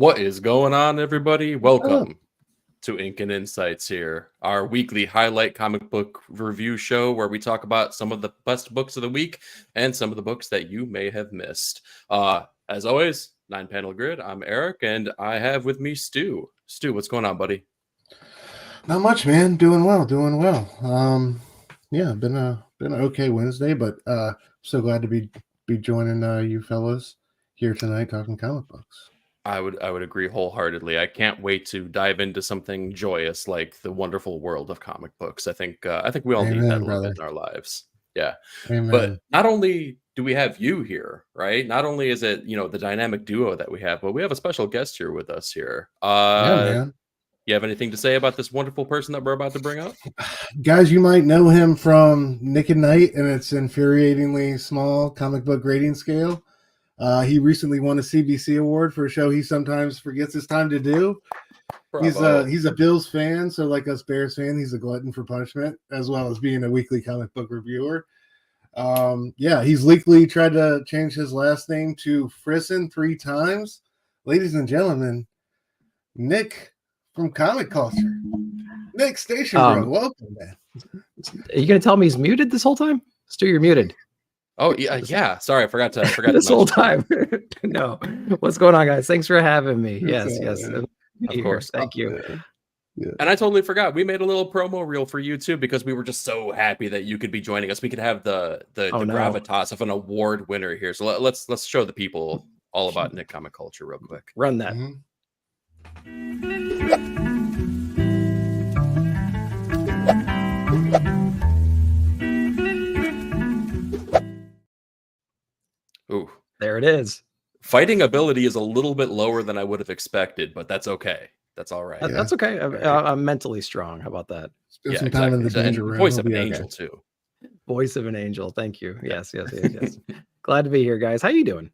What is going on, everybody? Welcome Oh, to Ink and Insights here, our weekly highlight comic book review show where we talk about some of the best books of the week and some of the books that you may have missed. As always, 9-panel grid. I'm Eric, and I have with me Stu. Stu, what's going on, buddy? not much, man. Doing well, doing well. Yeah, been an okay Wednesday, but so glad to be joining you fellas here tonight talking comic books. I would agree wholeheartedly. I can't wait to dive into something joyous like the wonderful world of comic books. I think we all need that a little bit in our lives. Yeah. Amen. But not only do we have you here, right? Not only is it, the dynamic duo that we have, but we have a special guest here with us here. Yeah, man. You have anything to say about this wonderful person that we're about to bring up? Guys, you might know him from Nick and Night and its infuriatingly small comic book rating scale. He recently won a CBC award for a show he sometimes forgets it's time to do. Bravo. He's a Bills fan, so like us Bears fans, he's a glutton for punishment, as well as being a weekly comic book reviewer. He's legally tried to change his last name to Frisson 3 times. Ladies and gentlemen, Nick from Comic Culture. Nick Station, bro. Welcome, man. Are you gonna tell me he's muted this whole time? Stu, you're muted. Oh yeah. Sorry, I forgot to this whole time. No. What's going on, guys? Thanks for having me. Yes. Of course. Thank you. Yeah. And I totally forgot. We made a little promo reel for you too because we were just so happy that you could be joining us. We could have the gravitas of an award winner here. So let's show the people all about Nick Comic Culture real quick. Run that. Ooh, there it is. Fighting ability is a little bit lower than I would have expected, but that's okay. That's all right. That's okay. I'm mentally strong. How about that? Spend some time in the danger room. Voice of an angel too. Voice of an angel. Thank you. Yes. Glad to be here, guys. How you doing?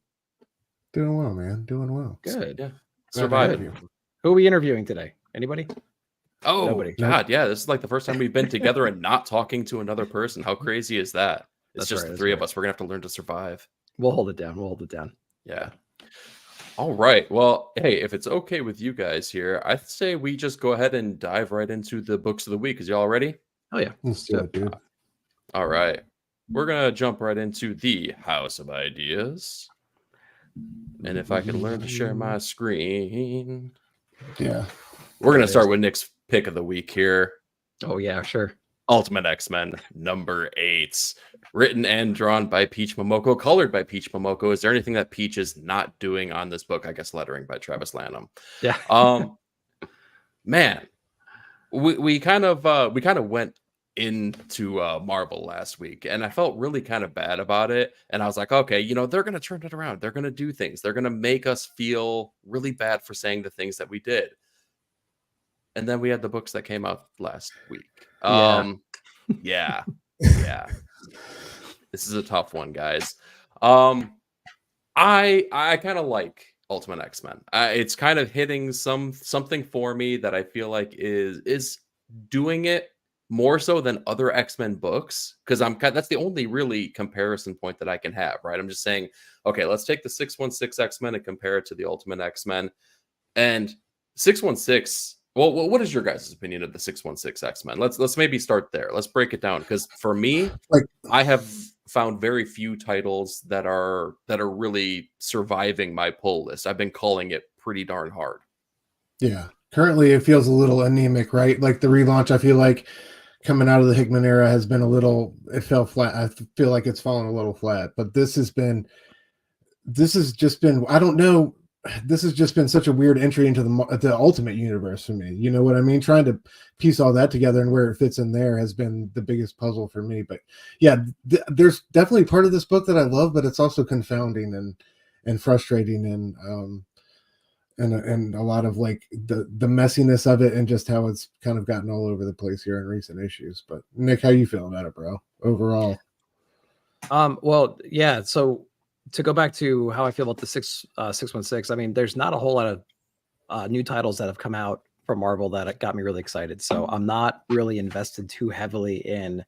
Doing well, man. Doing well. Good. Yeah. Surviving. Who are we interviewing today? Anybody? Oh, nobody. God. Yeah. This is like the first time we've been together and not talking to another person. How crazy is that? It's just the three of us. We're going to have to learn to survive. We'll hold it down. Yeah. All right. Well, hey, if it's okay with you guys here, I'd say we just go ahead and dive right into the books of the week. Is y'all ready? Oh, yeah. Let's do it, dude. All right. We're going to jump right into the House of Ideas. And if I can learn to share my screen. Yeah. We're going to start with Nick's pick of the week here. Oh, yeah, sure. Ultimate X-Men number 8, written and drawn by Peach Momoko, colored by Peach Momoko. Is there anything that Peach is not doing on this book? I guess lettering by Travis Lanham. Yeah. Man, we kind of went into Marvel last week, and I felt really kind of bad about it. And I was like, okay, they're gonna turn it around. They're gonna do things. They're gonna make us feel really bad for saying the things that we did. And then we had the books that came out last week. Yeah. This is a tough one, guys. I kind of like Ultimate X-Men. It's kind of hitting something for me that I feel like is doing it more so than other X-Men books, because that's the only really comparison point that I can have, right? I'm just saying, okay, let's take the 616 X-Men and compare it to the Ultimate X-Men. And 616. Well, what is your guys' opinion of the 616 X-Men? Let's maybe start there. Let's break it down, because for me, I have found very few titles that are really surviving my pull list. I've been calling it pretty darn hard. Yeah. Currently, it feels a little anemic, right? Like the relaunch, I feel like coming out of the Hickman era has been it fell flat. I feel like it's fallen a little flat, but this has just been, I don't know. This has just been such a weird entry into the Ultimate universe for me. You know what I mean? Trying to piece all that together and where it fits in there has been the biggest puzzle for me. But yeah, there's definitely part of this book that I love, but it's also confounding and frustrating and a lot of like the messiness of it and just how it's kind of gotten all over the place here in recent issues. But Nick, how you feel about it, bro? Overall? Well, yeah. So to go back to how I feel about the 616, I mean, there's not a whole lot of new titles that have come out from Marvel that got me really excited. So I'm not really invested too heavily in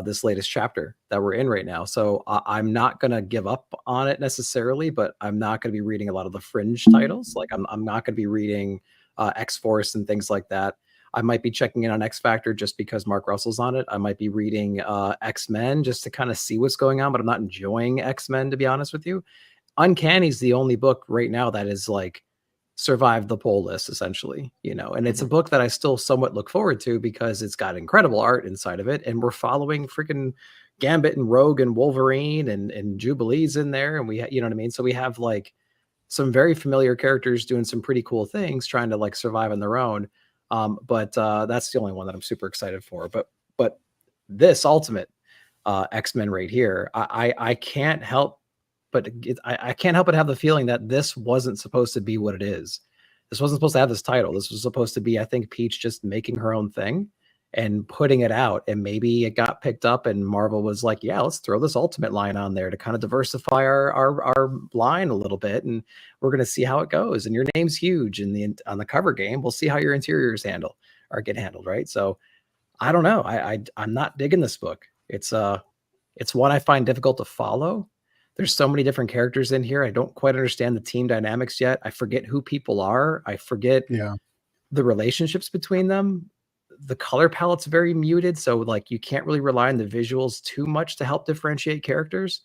this latest chapter that we're in right now. So I'm not going to give up on it necessarily, but I'm not going to be reading a lot of the fringe titles. Like I'm not going to be reading X-Force and things like that. I might be checking in on X Factor just because Mark Russell's on it. I might be reading X-Men just to kind of see what's going on, but I'm not enjoying X-Men, to be honest with you. Uncanny's the only book right now that is like survived the poll list, essentially, you know, and it's a book that I still somewhat look forward to because it's got incredible art inside of it. And we're following freaking Gambit and Rogue and Wolverine and Jubilee's in there. And we, you know what I mean? So we have like some very familiar characters doing some pretty cool things, trying to like survive on their own. But that's the only one that I'm super excited for. But this Ultimate X-Men right here, I can't help but I can't help but have the feeling that this wasn't supposed to be what it is. This wasn't supposed to have this title. This was supposed to be, I think, Peach just making her own thing and putting it out. And maybe it got picked up and Marvel was like, yeah, let's throw this Ultimate line on there to kind of diversify our line a little bit. And we're going to see how it goes. And your name's huge on the cover game. We'll see how your interiors get handled. Right. So I don't know. I'm not digging this book. It's one I find difficult to follow. There's so many different characters in here. I don't quite understand the team dynamics yet. I forget who people are. I forget the relationships between them. The color palette's very muted. So like you can't really rely on the visuals too much to help differentiate characters.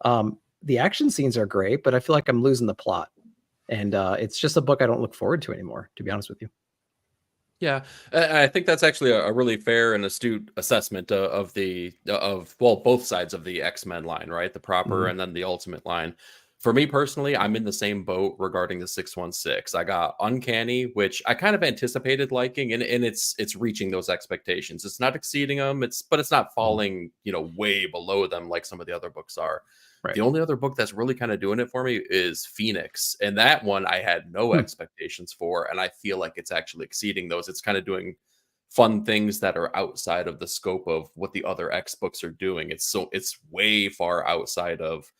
The action scenes are great, but I feel like I'm losing the plot. And it's just a book I don't look forward to anymore, to be honest with you. Yeah, I think that's actually a really fair and astute assessment of both sides of the X-Men line, right? The proper and then the Ultimate line. For me personally, I'm in the same boat regarding the 616. I got Uncanny, which I kind of anticipated liking, and it's reaching those expectations. It's not exceeding them, but it's not falling, way below them like some of the other books are. Right. The only other book that's really kind of doing it for me is Phoenix. And that one I had no expectations for. And I feel like it's actually exceeding those. It's kind of doing fun things that are outside of the scope of what the other X books are doing. It's way far outside of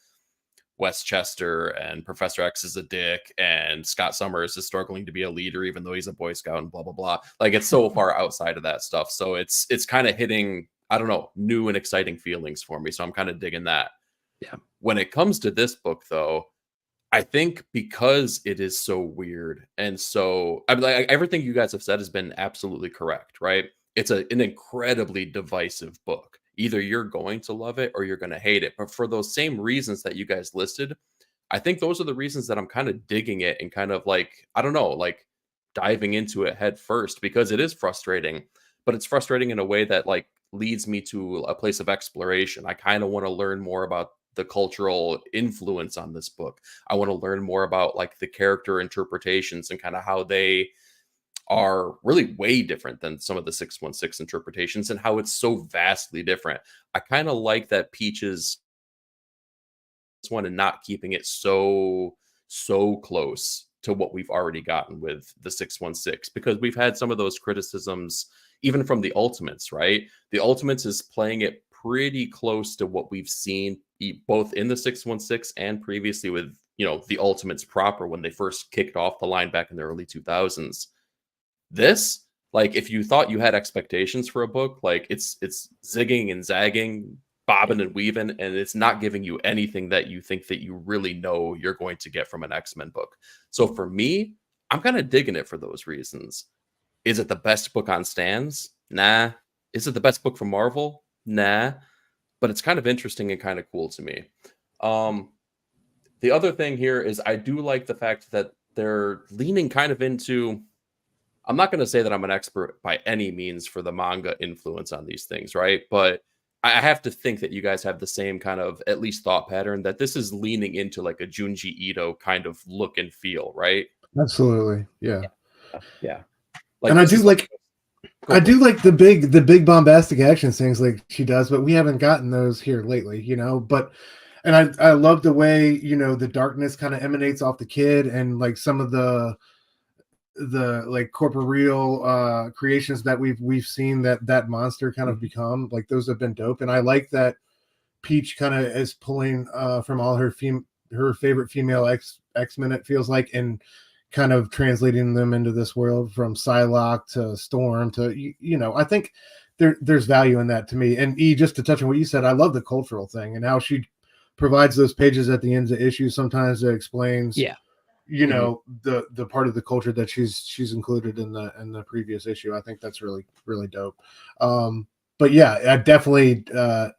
Westchester and Professor X is a dick and Scott Summers is struggling to be a leader, even though he's a Boy Scout and blah, blah, blah. Like it's so far outside of that stuff. So it's kind of hitting, I don't know, new and exciting feelings for me. So I'm kind of digging that. Yeah. When it comes to this book, though, I think because it is so weird and so everything you guys have said has been absolutely correct, right? It's an incredibly divisive book. Either you're going to love it or you're going to hate it. But for those same reasons that you guys listed, I think those are the reasons that I'm kind of digging it and kind of like, I don't know, like diving into it head first because it is frustrating, but it's frustrating in a way that like leads me to a place of exploration. I kind of want to learn more about the cultural influence on this book. I want to learn more about like the character interpretations and kind of how they are really way different than some of the 616 interpretations and how it's so vastly different. I kind of like that Peach's one and not keeping it so close to what we've already gotten with the 616 because we've had some of those criticisms even from the Ultimates, right? The Ultimates is playing it pretty close to what we've seen both in the 616 and previously with, the Ultimates proper when they first kicked off the line back in the early 2000s. This, like, if you thought you had expectations for a book, like it's zigging and zagging, bobbing and weaving, and it's not giving you anything that you think that you really know you're going to get from an X-Men book. So for me, I'm kind of digging it for those reasons. Is it the best book on stands? Nah. Is it the best book from Marvel? Nah. But it's kind of interesting and kind of cool to me. The other thing here is I do like the fact that they're leaning kind of into, I'm not going to say that I'm an expert by any means for the manga influence on these things, right? But I have to think that you guys have the same kind of at least thought pattern that this is leaning into like a Junji Ito kind of look and feel, right? Absolutely. Yeah. Yeah. Like, and I do like the big bombastic action things like she does, but we haven't gotten those here lately, but and I love the way, the darkness kind of emanates off the kid and like some of the like corporeal creations that we've seen that monster kind of become, like those have been dope. And I like that Peach kind of is pulling from all her favorite female X-Men, it feels like, and kind of translating them into this world from Psylocke to Storm to, I think there's value in that to me. And just to touch on what you said, I love the cultural thing and how she provides those pages at the ends of issues sometimes that explains, you know, the part of the culture that she's included in the previous issue. I think that's really, really dope. But yeah, I definitely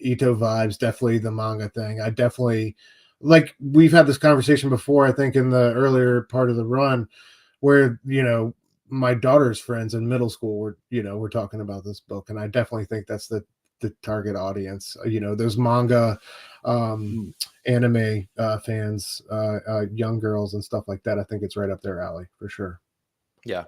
Ito vibes, definitely the manga thing. I definitely, like, we've had this conversation before, I think in the earlier part of the run, where, you know, my daughter's friends in middle school were talking about this book, and I definitely think that's the target audience. You know, those manga, anime fans, young girls and stuff like that. I think it's right up their alley for sure. Yeah.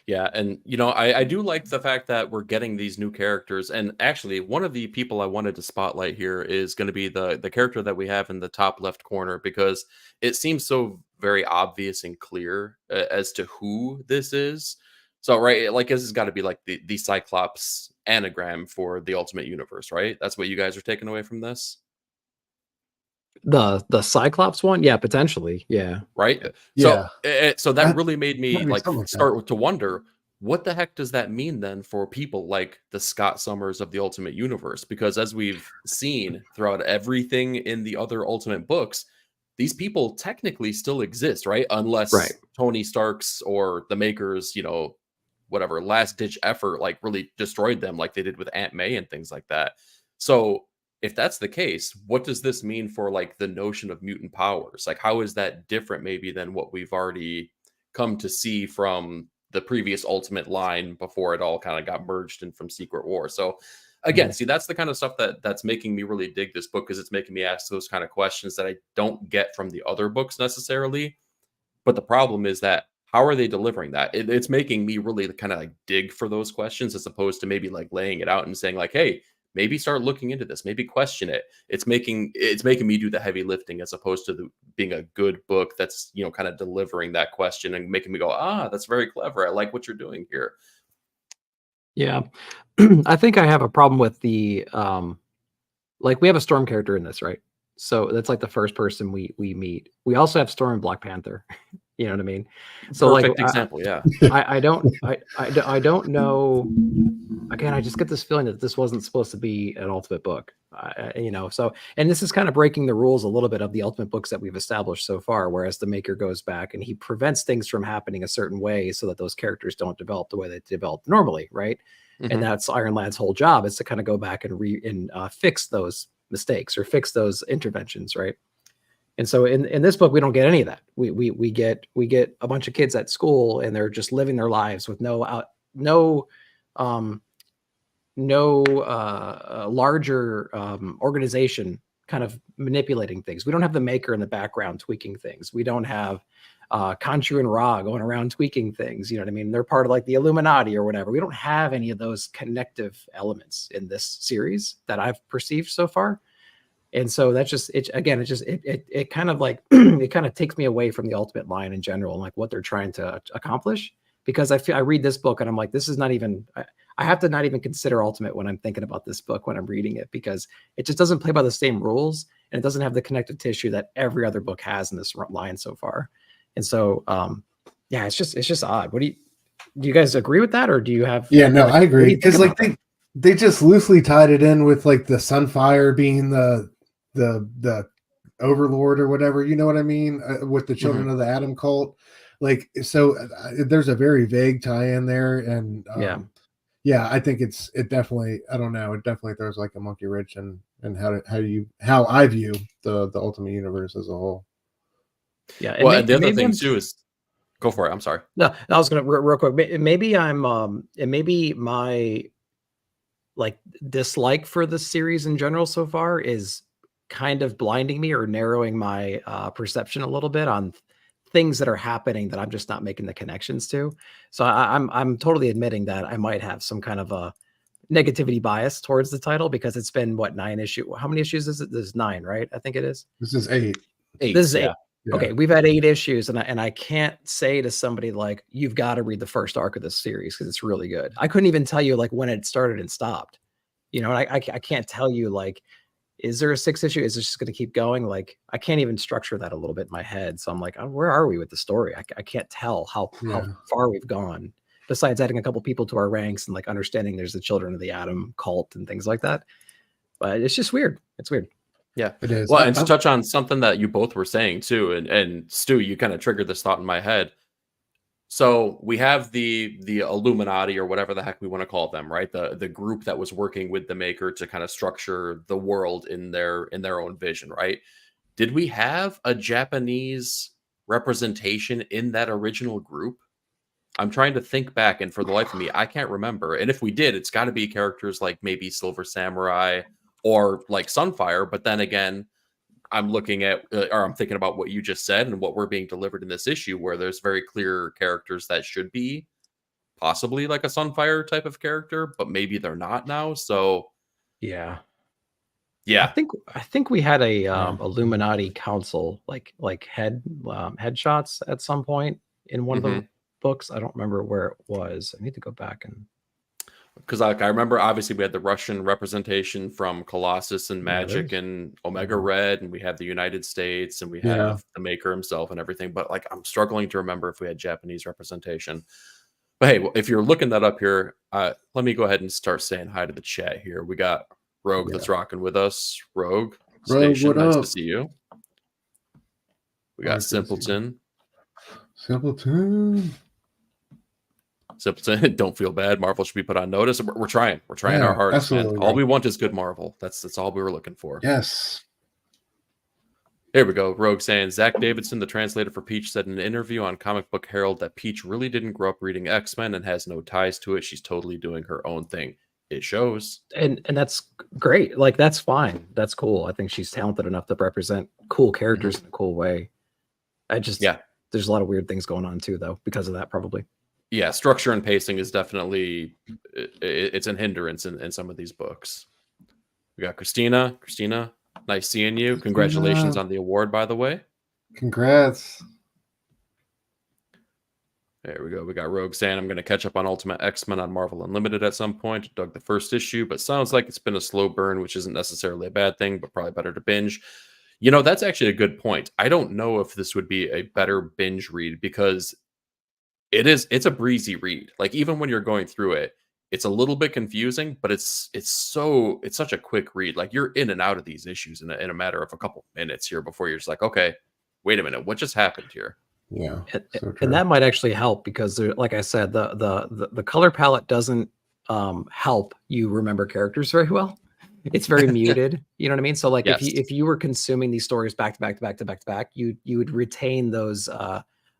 Yeah, and you know, I do like the fact that we're getting these new characters. And actually, one of the people I wanted to spotlight here is going to be the character that we have in the top left corner, because it seems so very obvious and clear as to who this is. So, right, like this has got to be like the Cyclops anagram for the Ultimate Universe, right? That's what you guys are taking away from this, The Cyclops one, yeah, potentially, yeah. right? Yeah. So that really made me might be like something like start to wonder, what the heck does that mean then for people like the Scott Summers of the Ultimate Universe? Because as we've seen throughout everything in the other Ultimate books, these people technically still exist, right? Unless Right. Tony Stark's or the makers, you know, whatever last ditch effort like really destroyed them, like they did with Aunt May and things like that. So if that's the case, what does this mean for like the notion of mutant powers? Like, how is that different maybe than what we've already come to see from the previous Ultimate line before it all kind of got merged in from Secret War? So again, see, that's the kind of stuff that's making me really dig this book, because it's making me ask those kind of questions that I don't get from the other books necessarily. But the problem is that, how are they delivering that? It's making me really kind of like dig for those questions, as opposed to maybe like laying it out and saying like, hey, maybe start looking into this, maybe question it. It's making me do the heavy lifting, as opposed to being a good book that's, you know, kind of delivering that question and making me go, that's very clever. I like what you're doing here. Yeah. I think I have a problem with the like, we have a Storm character in this, right? So that's like the first person we meet. We also have Storm and Black Panther. You know what I mean? So Perfect like, example, yeah. I don't know. Again, I just get this feeling that this wasn't supposed to be an Ultimate book. You know, so, and this is kind of breaking the rules a little bit of the Ultimate books that we've established so far, whereas the maker goes back and he prevents things from happening a certain way so that those characters don't develop the way they develop normally, right? And that's Iron Lad's whole job, is to kind of go back and fix those mistakes or fix those interventions, right? And so in this book, we don't get any of that. We get a bunch of kids at school, and they're just living their lives with no larger organization kind of manipulating things. We don't have the maker in the background tweaking things. We don't have Khonshu and Ra going around tweaking things. You know what I mean? They're part of like the Illuminati or whatever. We don't have any of those connective elements in this series that I've perceived so far. And so that's just it. Again, it kind of like it kind of takes me away from the Ultimate line in general, and like what they're trying to accomplish. Because I read this book and I'm like, this is not even. I have to not even consider Ultimate when I'm thinking about this book when I'm reading it, because it just doesn't play by the same rules, and it doesn't have the connective tissue that every other book has in this line so far. And so, yeah, it's just odd. Do you guys agree with that, or do you have? Yeah, no, I agree, because like they just loosely tied it in with like the Sunfire being the overlord or whatever, you know what I mean, with the children of the Atom cult. Like, so there's a very vague tie-in there, and yeah, I think it definitely, I don't know, it definitely throws like a monkey wrench and how I view the Ultimate Universe as a whole. Yeah, Well, and the other thing too is, go for it. I'm sorry. No, I was gonna real quick. Maybe maybe my like dislike for the series in general so far is kind of blinding me or narrowing my perception a little bit on things that are happening that I'm just not making the connections to. So I'm totally admitting that I might have some kind of a negativity bias towards the title, because it's been what, 9 issues. How many issues is it? There's 9, right? I think it is. This is 8. This is 8. Yeah. Okay, we've had 8 issues, and I can't say to somebody like, you've got to read the first arc of this series because it's really good. I couldn't even tell you like when it started and stopped. You know, I can't tell you like, is there a 6th issue? Is it just going to keep going? Like, I can't even structure that a little bit in my head. So I'm like, where are we with the story? I can't tell how far we've gone. besides adding a couple people to our ranks and like understanding there's the Children of the Atom cult and things like that. But it's just weird. It's weird. Yeah, It is. well, and to touch on something that you both were saying too, and Stu, you kind of triggered this thought in my head. So we have the Illuminati, or whatever the heck we want to call them, right? The group that was working with the maker to kind of structure the world in their own vision, right? Did we have a Japanese representation in that original group? I'm trying to think back, and for the life of me, I can't remember. And if we did, it's got to be characters like maybe Silver Samurai or like Sunfire. But then again, I'm looking at, or I'm thinking about what you just said and what we're being delivered in this issue, where there's very clear characters that should be possibly like a Sunfire type of character, but maybe they're not now. So Yeah. yeah, I think we had a Illuminati council like headshots at some point in one of the books. I don't remember where it was. I need to go back and because like I remember, obviously we had the Russian representation from Colossus and Magic and Omega Red, and we have the United States, and we have the maker himself and everything. But like I'm struggling to remember if we had Japanese representation. But hey, well, if you're looking that up here, let me go ahead and start saying hi to the chat here. We got Rogue that's rocking with us. Rogue Station, what nice up? to see you. We got Simpleton. Simpleton, don't feel bad. Marvel should be put on notice. We're trying. We're trying our hardest, man. All we want is good Marvel. That's all we were looking for. Yes. Here we go. Rogue saying, Zach Davidson, the translator for Peach, said in an interview on Comic Book Herald that Peach really didn't grow up reading X-Men and has no ties to it. She's totally doing her own thing. It shows. And that's great. Like, that's fine. That's cool. I think she's talented enough to represent cool characters in a cool way. There's a lot of weird things going on too, though, because of that, probably. Yeah, structure and pacing is definitely, it's an hindrance in some of these books. We got Christina. Christina, nice seeing you. Congratulations on the award, by the way. Congrats. There we go. We got Rogue saying, I'm going to catch up on Ultimate X-Men on Marvel Unlimited at some point. Dug the first issue, but sounds like it's been a slow burn, which isn't necessarily a bad thing, but probably better to binge. You know, that's actually a good point. I don't know if this would be a better binge read, because it's a breezy read. Like, even when you're going through it, it's a little bit confusing, but it's such a quick read. Like, you're in and out of these issues in a matter of a couple minutes here before you're just like, okay, wait a minute, what just happened here? Yeah, and that might actually help, because there, like I said, the color palette doesn't help you remember characters very well. It's very muted. You know what I mean? So like, if you were consuming these stories back to back to back to back to back, you would retain those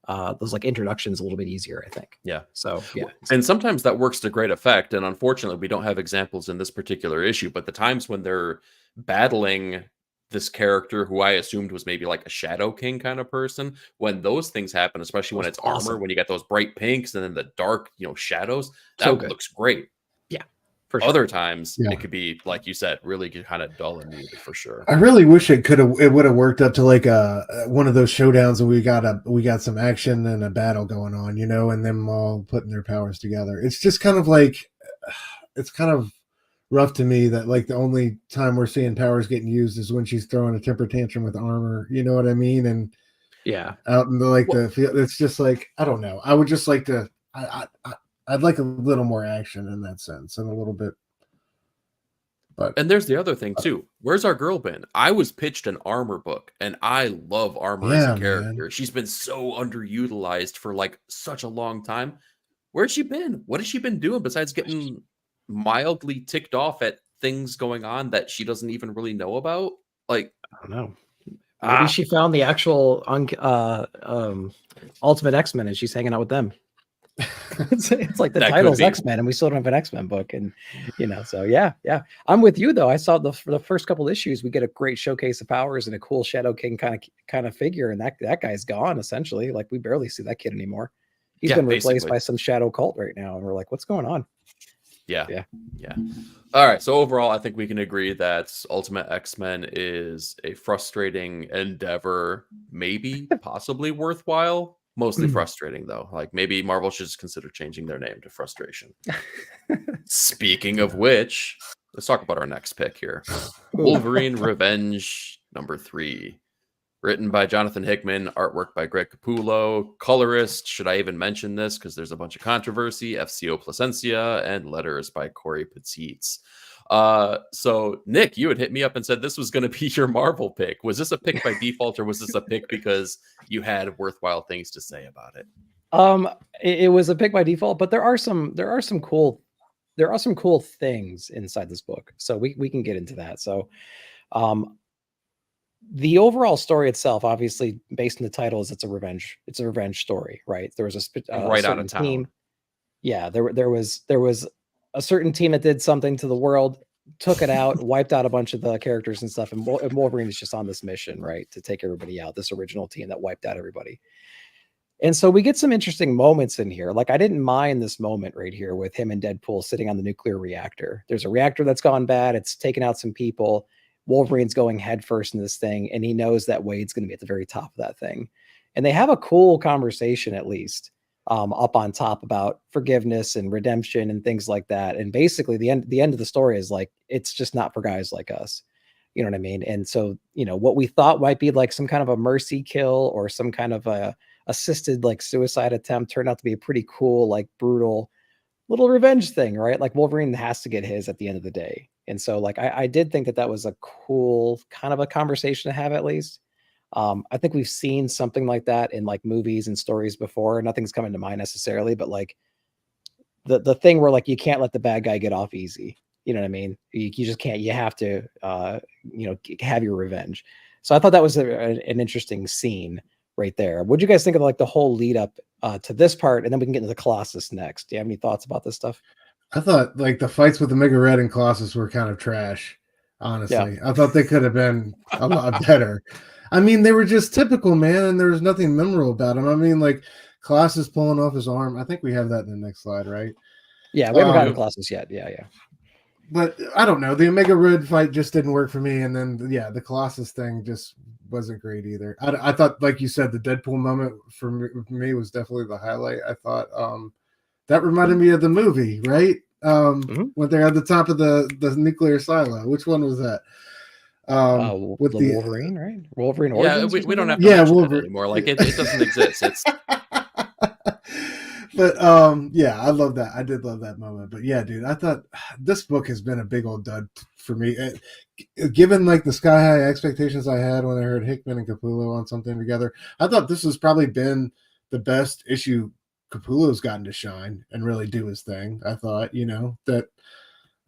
like introductions a little bit easier, I think. Yeah. So yeah. And sometimes that works to great effect. And unfortunately, we don't have examples in this particular issue, but the times when they're battling this character who I assumed was maybe like a Shadow King kind of person, when those things happen, especially when it's armor, when you get those bright pinks and then the dark, shadows, that looks great. Yeah. For sure. Other times it could be, like you said, really kind of dull and muted, for sure. I really wish it would have worked up to like one of those showdowns and we got some action and a battle going on, and them all putting their powers together. It's just kind of like, it's kind of rough to me that like the only time we're seeing powers getting used is when she's throwing a temper tantrum with armor. You know what I mean? And out in the field, it's just like, I don't know. I would just like to. I'd like a little more action in that sense, and a little bit. And there's the other thing too. Where's our girl been? I was pitched an armor book, and I love armor as a character. Man. She's been so underutilized for like such a long time. Where's she been? What has she been doing besides getting mildly ticked off at things going on that she doesn't even really know about? Like, I don't know. Maybe she found the actual Ultimate X-Men and she's hanging out with them. it's like the title's X-Men and we still don't have an X-Men book, and so yeah, I'm with you though. I saw for the first couple issues we get a great showcase of powers and a cool Shadow King kind of figure, and that guy's gone essentially. Like, we barely see that kid anymore. He's been replaced by some shadow cult right now, and we're like, what's going on? Yeah. All right, so overall I think we can agree that Ultimate X-Men is a frustrating endeavor, maybe possibly worthwhile. Mostly frustrating, though. Like, maybe Marvel should just consider changing their name to Frustration. Speaking of which, let's talk about our next pick here. Wolverine Revenge #3. Written by Jonathan Hickman, artwork by Greg Capullo, colorist, should I even mention this because there's a bunch of controversy, FCO Placencia, and letters by Corey Petites. So Nick, you had hit me up and said this was going to be your Marvel pick. Was this a pick by default, or was this a pick because you had worthwhile things to say about it? It was a pick by default, but there are some cool things inside this book, so we can get into that. So the overall story itself, obviously based on the title, is it's a revenge story, right? There was a right out of town team. Yeah, there was a certain team that did something to the world, took it out, wiped out a bunch of the characters and stuff, and Wolverine is just on this mission, right, to take everybody out, this original team that wiped out everybody. And so we get some interesting moments in here. Like, I didn't mind this moment right here with him and Deadpool sitting on the nuclear reactor. There's a reactor that's gone bad. It's taken out some people. Wolverine's going headfirst in this thing, and he knows that Wade's going to be at the very top of that thing. And they have a cool conversation, at least, up on top, about forgiveness and redemption and things like that. And basically the end of the story is like, it's just not for guys like us. You know what I mean? And so, what we thought might be like some kind of a mercy kill or some kind of a assisted like suicide attempt turned out to be a pretty cool, like brutal little revenge thing, right? Like Wolverine has to get his at the end of the day. And so like, I did think that was a cool kind of a conversation to have, at least. I think we've seen something like that in like movies and stories before. Nothing's coming to mind necessarily, but like the thing where like, you can't let the bad guy get off easy. You know what I mean? You just can't, you have to, have your revenge. So I thought that was an interesting scene right there. What'd you guys think of like the whole lead up to this part? And then we can get into the Colossus next. Do you have any thoughts about this stuff? I thought like the fights with the Mega Red and Colossus were kind of trash. Honestly, yeah. I thought they could have been a lot better. I mean, they were just typical, man, and there was nothing memorable about them. I mean, like Colossus pulling off his arm. I think we have that in the next slide, right? Yeah, we haven't gotten Colossus yet. Yeah. But I don't know. The Omega Red fight just didn't work for me. And then, the Colossus thing just wasn't great either. I thought, like you said, the Deadpool moment for me was definitely the highlight. I thought that reminded me of the movie, right? When they're at the top of the nuclear silo. Which one was that? With the Wolverine, right? Wolverine Origins? Yeah, we don't have to mention it anymore. Like, it doesn't exist. It's... But I love that. I did love that moment. But yeah, dude, I thought this book has been a big old dud for me. Given like the sky high expectations I had when I heard Hickman and Capullo on something together, I thought this has probably been the best issue Capullo's gotten to shine and really do his thing. I thought, that.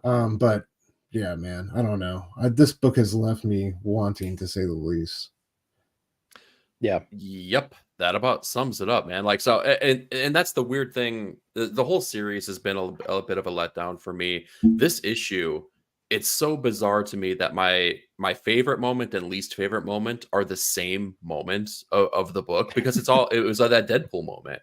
But yeah, man, I don't know. This book has left me wanting, to say the least. Yeah. Yep. That about sums it up, man. Like, so, and that's the weird thing. The whole series has been a bit of a letdown for me. This issue, it's so bizarre to me that my favorite moment and least favorite moment are the same moment of the book, because it was that Deadpool moment.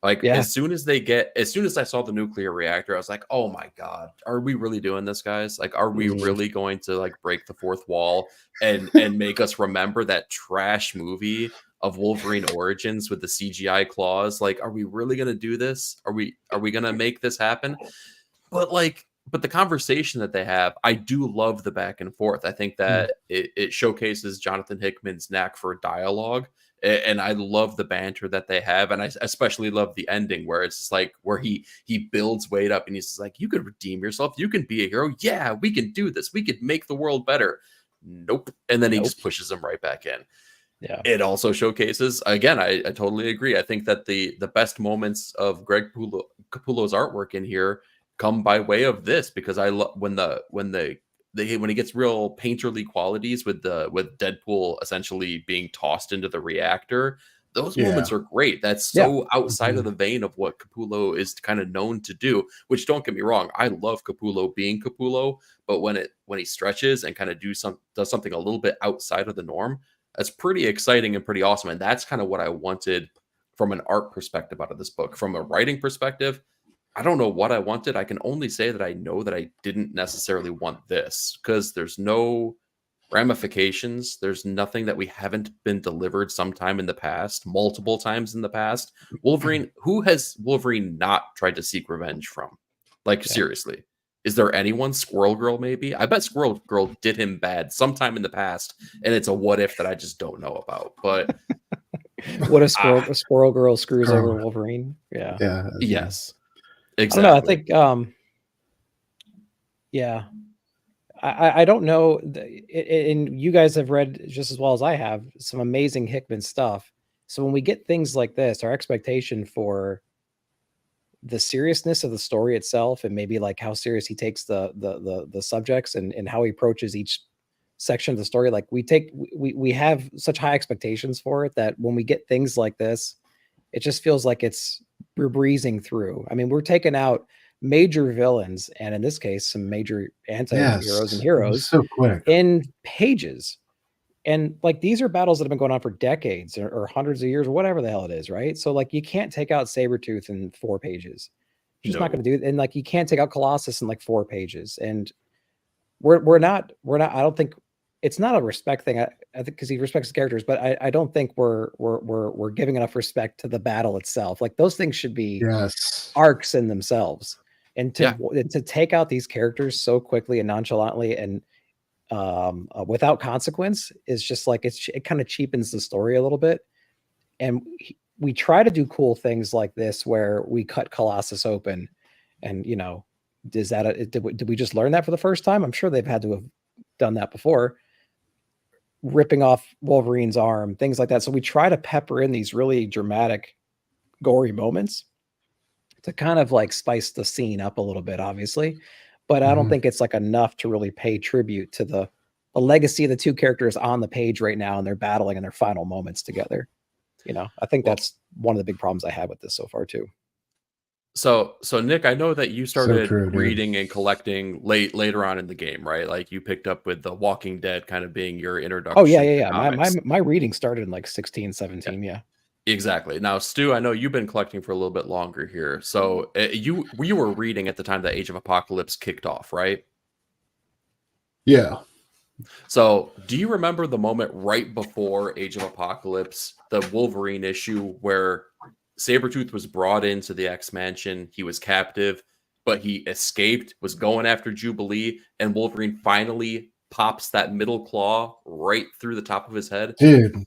Like, as soon as I saw the nuclear reactor, I was like, oh my God, are we really doing this, guys? Like, are we really going to like break the fourth wall and make us remember that trash movie of Wolverine Origins with the CGI claws? Like, are we really going to do this? Are we going to make this happen? But the conversation that they have, I do love the back and forth. I think that it showcases Jonathan Hickman's knack for dialogue. And I love the banter that they have. And I especially love the ending where it's just like, where he builds Wade up and he's just like, you could redeem yourself. You can be a hero. Yeah, we can do this. We could make the world better. Nope. And then he just pushes him right back in. Yeah. It also showcases, again, I totally agree. I think that the best moments of Greg Capullo's artwork in here come by way of this, because I love when he gets real painterly qualities with Deadpool essentially being tossed into the reactor. Those moments are great. That's so outside of the vein of what Capullo is kind of known to do, which, don't get me wrong, I love Capullo being Capullo, but when he stretches and kind of does something a little bit outside of the norm, that's pretty exciting and pretty awesome. And that's kind of what I wanted from an art perspective out of this book. From a writing perspective, I don't know what I wanted. I can only say that I know that I didn't necessarily want this, because there's no ramifications. There's nothing that we haven't been delivered sometime in the past, multiple times in the past. Wolverine, who has Wolverine not tried to seek revenge from? Like, seriously, Is there anyone? Squirrel Girl, maybe? I bet Squirrel Girl did him bad sometime in the past, and it's a what if that I just don't know about. But What if Squirrel Girl screws Squirrel. over Wolverine? Yeah. Yeah. yes, I don't know. I exactly. think, yeah. I don't know. And you guys have read just as well as I have some amazing Hickman stuff. So when we get things like this, our expectation for the seriousness of the story itself, and maybe like how serious he takes the subjects and how he approaches each section of the story, like we have such high expectations for it that when we get things like this, it just feels like we're breezing through. I mean, we're taking out major villains, and in this case, some major anti-heroes and heroes so quick in pages. And like, these are battles that have been going on for decades or hundreds of years, or whatever the hell it is, right? So like, you can't take out Sabretooth in 4 pages. You're just not going to do it. And like, you can't take out Colossus in like 4 pages. And we're not. I don't think it's not a respect thing. I think because he respects the characters, but I don't think we're giving enough respect to the battle itself. Like, those things should be arcs in themselves. And to take out these characters so quickly and nonchalantly and without consequence is just like, it kind of cheapens the story a little bit. And we try to do cool things like this where we cut Colossus open, and did we just learn that for the first time? I'm sure they've had to have done that before, ripping off Wolverine's arm, things like that. So we try to pepper in these really dramatic, gory moments to kind of like spice the scene up a little bit, obviously. But I don't think it's like enough to really pay tribute to the legacy of the 2 characters on the page right now, and they're battling in their final moments together. I think that's one of the big problems I had with this so far too. So Nick, I know that you started reading and collecting later on in the game, right? Like, you picked up with The Walking Dead kind of being your introduction. Oh yeah. My reading started in like 16, 17. Yeah. Exactly. Now, Stu, I know you've been collecting for a little bit longer here. So you were reading at the time that Age of Apocalypse kicked off, right? Yeah. So do you remember the moment right before Age of Apocalypse, the Wolverine issue where Sabretooth was brought into the X-Mansion, he was captive, but he escaped, was going after Jubilee, and Wolverine finally pops that middle claw right through the top of his head? Dude,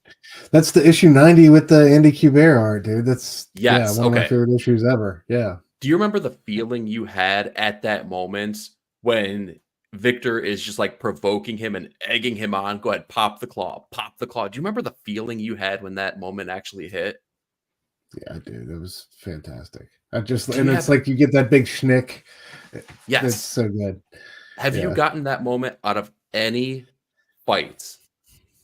that's the issue 90 with the Andy Kubert art, dude. That's one of my favorite issues ever. Yeah. Do you remember the feeling you had at that moment when Victor is just like provoking him and egging him on? Go ahead, pop the claw, pop the claw. Do you remember the feeling you had when that moment actually hit? Yeah, dude, it was fantastic. It's like you get that big schnick. Yes. It's so good. Have you gotten that moment out of any fights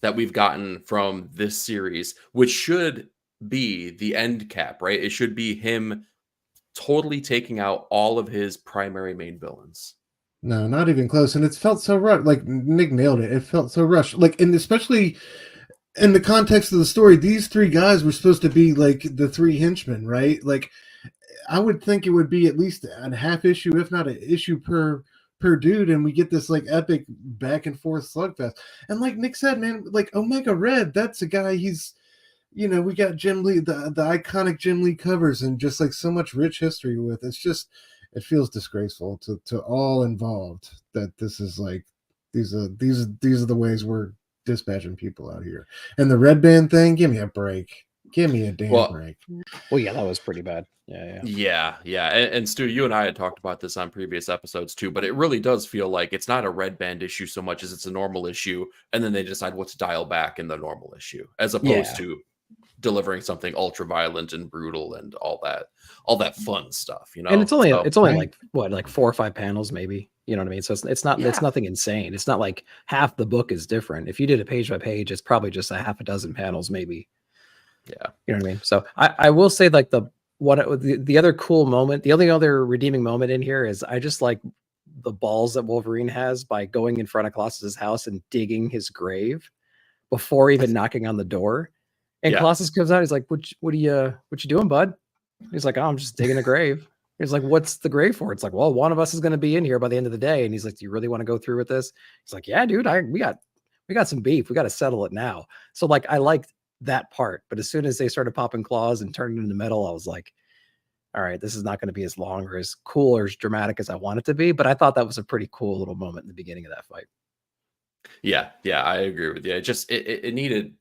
that we've gotten from this series, which should be the end cap, right? It should be him totally taking out all of his primary main villains. No, not even close. And it's felt so rushed. Like, Nick nailed it. It felt so rushed. Like, and especially in the context of the story, these 3 guys were supposed to be like the 3 henchmen, right? Like, I would think it would be at least a half issue, if not an issue per dude, and we get this like epic back and forth slugfest. And like Nick said, man, like Omega Red, that's a guy. He's, we got Jim Lee, the iconic Jim Lee covers, and just like so much rich history with. It's just, it feels disgraceful to all involved that this is like, these are the ways we're dispatching people out here. And the Red Band thing, give me a break. Give me a damn break. Well, yeah, that was pretty bad. Yeah. And Stu, you and I had talked about this on previous episodes too, but it really does feel like it's not a Red Band issue so much as it's a normal issue, and then they decide what to dial back in the normal issue, as opposed to delivering something ultra violent and brutal and all that fun stuff, And it's only like what, like 4 or 5 panels maybe. You know what I mean? So it's nothing insane. It's not like half the book is different. If you did a page by page, it's probably just a half a dozen panels maybe. Yeah. You know what I mean? So I will say, like, the other cool moment, the only other redeeming moment in here is I just like the balls that Wolverine has by going in front of Colossus's house and digging his grave before even knocking on the door. And Colossus comes out. He's like, what you doing, bud? He's like, oh, I'm just digging a grave. He's like, what's the grave for? It's like, well, one of us is going to be in here by the end of the day. And he's like, do you really want to go through with this? He's like, yeah, dude, we got some beef. We got to settle it now. So like, I liked that part, but as soon as they started popping claws and turning into metal, I was like, all right, this is not going to be as long or as cool or as dramatic as I want it to be. But I thought that was a pretty cool little moment in the beginning of that fight. Yeah, I agree with you. It needed,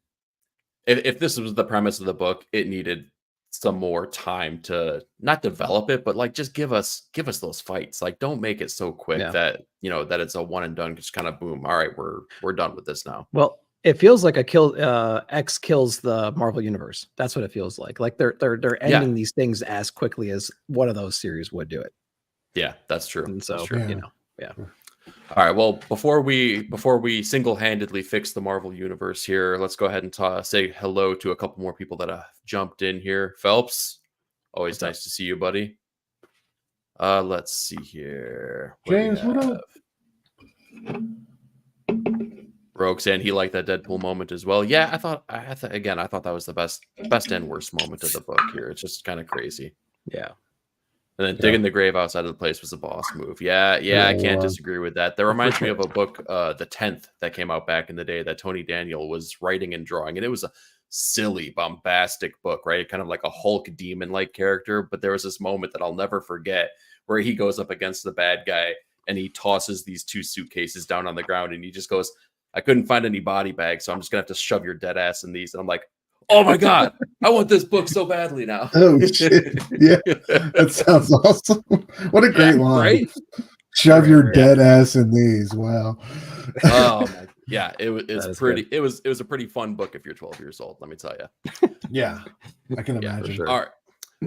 if this was the premise of the book, it needed some more time to not develop it, but like just give us those fights. Like, don't make it so quick that that it's a one and done. Just kind of boom. All right, we're done with this now. Well, it feels like X kills the Marvel universe. That's what it feels like. Like they're ending these things as quickly as one of those series would do it. Yeah, that's true. And so that's true. Yeah. All right. Well, before we single-handedly fix the Marvel universe here, let's go ahead and say hello to a couple more people that have jumped in here. Phelps, always nice to see you, buddy. Let's see here. James, what up? Rogue saying he liked that Deadpool moment as well. Yeah, I thought that was the best and worst moment of the book here. It's just kind of crazy. Yeah. And then digging the grave outside of the place was a boss move. Yeah, I can't disagree with that. That reminds me of a book, The 10th, that came out back in the day that Tony Daniel was writing and drawing. And it was a silly, bombastic book, right? Kind of like a Hulk demon-like character. But there was this moment that I'll never forget where he goes up against the bad guy and he tosses these 2 suitcases down on the ground and he just goes, I couldn't find any body bags, so I'm just going to have to shove your dead ass in these. And I'm like, oh my God, I want this book so badly now. Oh shit. Yeah. That sounds awesome. What a great line. Right? Shove your dead ass in these. Wow. Oh my, yeah, it was pretty good. It was a pretty fun book if you're 12 years old, let me tell you. Yeah. I can imagine. For sure. All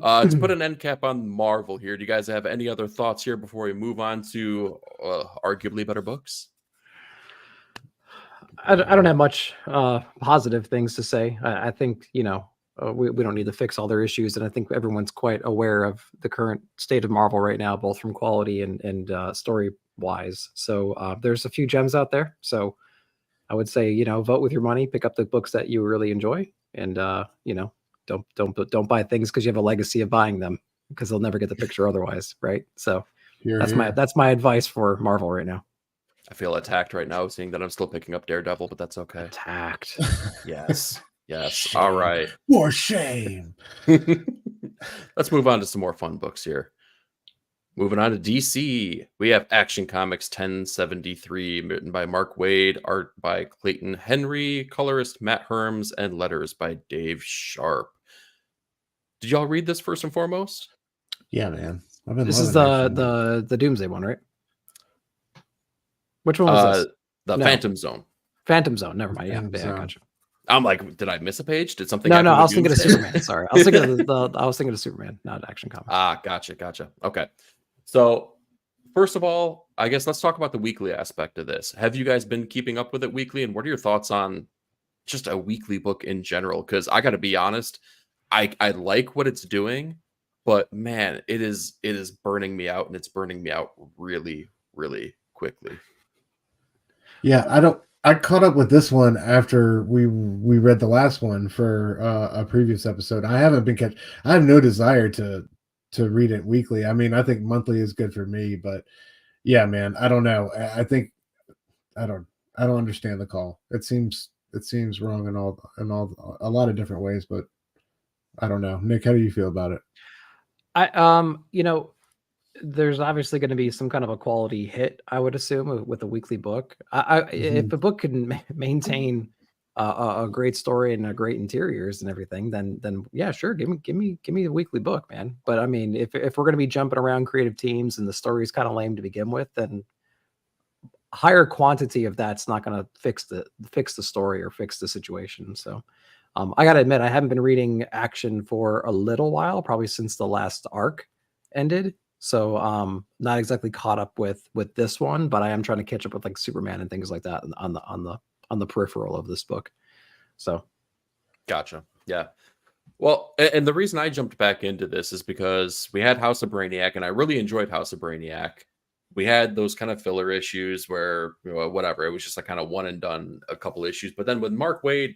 right. To put an end cap on Marvel here, do you guys have any other thoughts here before we move on to arguably better books? I don't have much positive things to say. I think, we don't need to fix all their issues. And I think everyone's quite aware of the current state of Marvel right now, both from quality and story wise. So there's a few gems out there. So I would say, vote with your money, pick up the books that you really enjoy. And, don't buy things because you have a legacy of buying them, because they'll never get the picture otherwise. Right. So that's my advice for Marvel right now. I feel attacked right now, seeing that I'm still picking up Daredevil, but that's okay. Attacked. Yes. Shame. All right. More shame. Let's move on to some more fun books here. Moving on to DC, we have Action Comics 1073, written by Mark Waid, art by Clayton Henry, colorist Matt Herms, and letters by Dave Sharp. Did y'all read this first and foremost? Yeah, man. This is the Doomsday one, right? Which one was this? The Phantom Zone. Phantom Zone. Never mind. Yeah, gotcha. I'm like, did I miss a page? Did something? No, I was thinking of Superman. Sorry, I was thinking of Superman, not Action Comics. Gotcha. Okay. So, first of all, I guess let's talk about the weekly aspect of this. Have you guys been keeping up with it weekly, and what are your thoughts on just a weekly book in general? Because I got to be honest, I like what it's doing, but man, it is burning me out, and it's burning me out really, really quickly. Yeah, I caught up with this one after we read the last one for a previous episode. I haven't been I have no desire to read it weekly. I mean, I think monthly is good for me, but yeah, man, I don't know. I think I don't understand the call. It seems wrong in a lot of different ways, but I don't know. Nick, how do you feel about it? There's obviously going to be some kind of a quality hit, I would assume, with a weekly book. If a book can maintain a great story and a great interiors and everything, then yeah, sure, give me a weekly book, man. But I mean, if we're going to be jumping around creative teams and the story is kind of lame to begin with, then higher quantity of that's not going to fix the story or fix the situation. So I got to admit, I haven't been reading Action for a little while, probably since the last arc ended. So not exactly caught up with this one, but I am trying to catch up with like Superman and things like that on the peripheral of this book. So gotcha. Yeah. Well, and the reason I jumped back into this is because we had House of Brainiac, and I really enjoyed House of Brainiac. We had those kind of filler issues where, whatever, it was just a kind of one and done, a couple issues. But then when Mark Waid,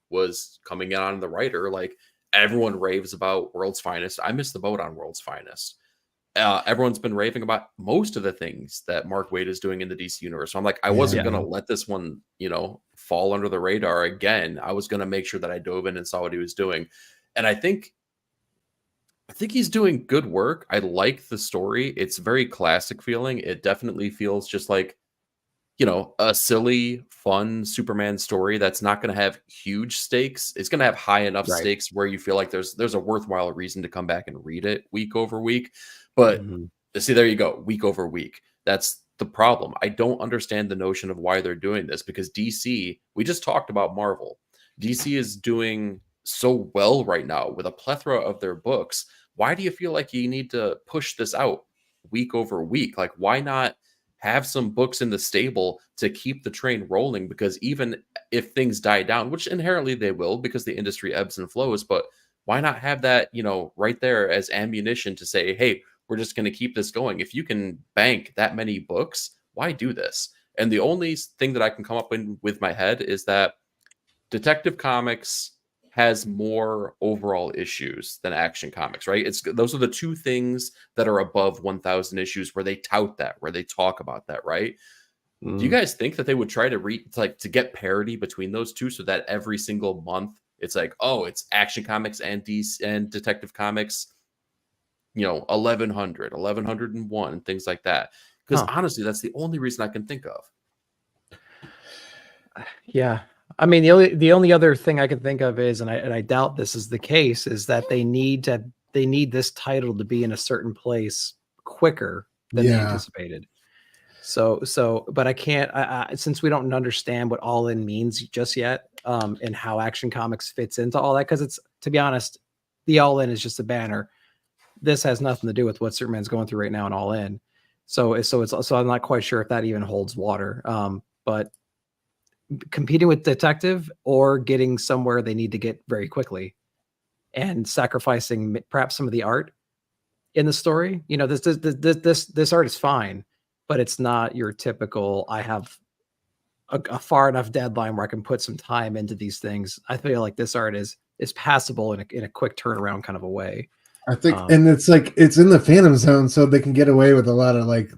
was coming in on the writer, like everyone raves about World's Finest. I missed the boat on World's Finest. Everyone's been raving about most of the things that Mark Waid is doing in the DC universe. So I'm like, I wasn't going to let this one, fall under the radar again. I was going to make sure that I dove in and saw what he was doing. And I think I think he's doing good work. I like the story. It's very classic feeling. It definitely feels just like, a silly, fun Superman story that's not going to have huge stakes. It's going to have high enough Right. stakes where you feel like there's a worthwhile reason to come back and read it week over week. But Mhm. see, there you go, week over week. That's the problem. I don't understand the notion of why they're doing this because DC, we just talked about Marvel. DC is doing so well right now with a plethora of their books. Why do you feel like you need to push this out week over week? Like, why not have some books in the stable to keep the train rolling? Because even if things die down, which inherently they will because the industry ebbs and flows, but why not have that, right there as ammunition to say, hey, we're just going to keep this going. If you can bank that many books, why do this? And the only thing that I can come up with my head is that Detective Comics has more overall issues than Action Comics, right? Those are the two things that are above 1,000 issues where they tout that, where they talk about that, right? Do you Mm. guys think that they would try to get parity between those two so that every single month it's like, oh, it's Action Comics and DC and Detective Comics, 1100, 1101, things like that? Because Huh. honestly, that's the only reason I can think of. Yeah. I mean, the only other thing I can think of is, and I doubt this is the case, is that they need this title to be in a certain place quicker than they Yeah. anticipated. So, but I can't, since we don't understand what all in means just yet, and how Action Comics fits into all that, because to be honest, the all in is just a banner. This has nothing to do with what Superman's going through right now in all in. So I'm not quite sure if that even holds water. But competing with Detective or getting somewhere they need to get very quickly and sacrificing perhaps some of the art in the story. This art is fine, but it's not your typical, I have a far enough deadline where I can put some time into these things. I feel like this art is passable in a quick turnaround kind of a way. I think, and it's like it's in the Phantom Zone, so they can get away with a lot of like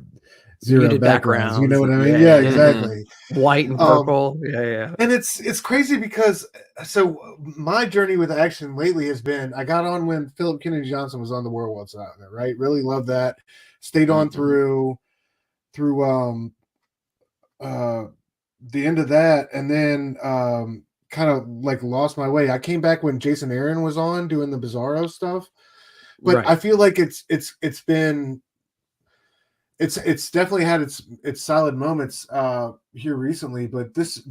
zero Muted backgrounds. You know what I mean? Yeah, Yeah, exactly. White and purple. Yeah. And it's crazy because so my journey with action lately has been I got on when Philip Kennedy Johnson was on the World Saga, right? Really loved that. Stayed on through the end of that, and then kind of like lost my way. I came back when Jason Aaron was on doing the Bizarro stuff. But Right. I feel like it's definitely had its solid moments here recently, but this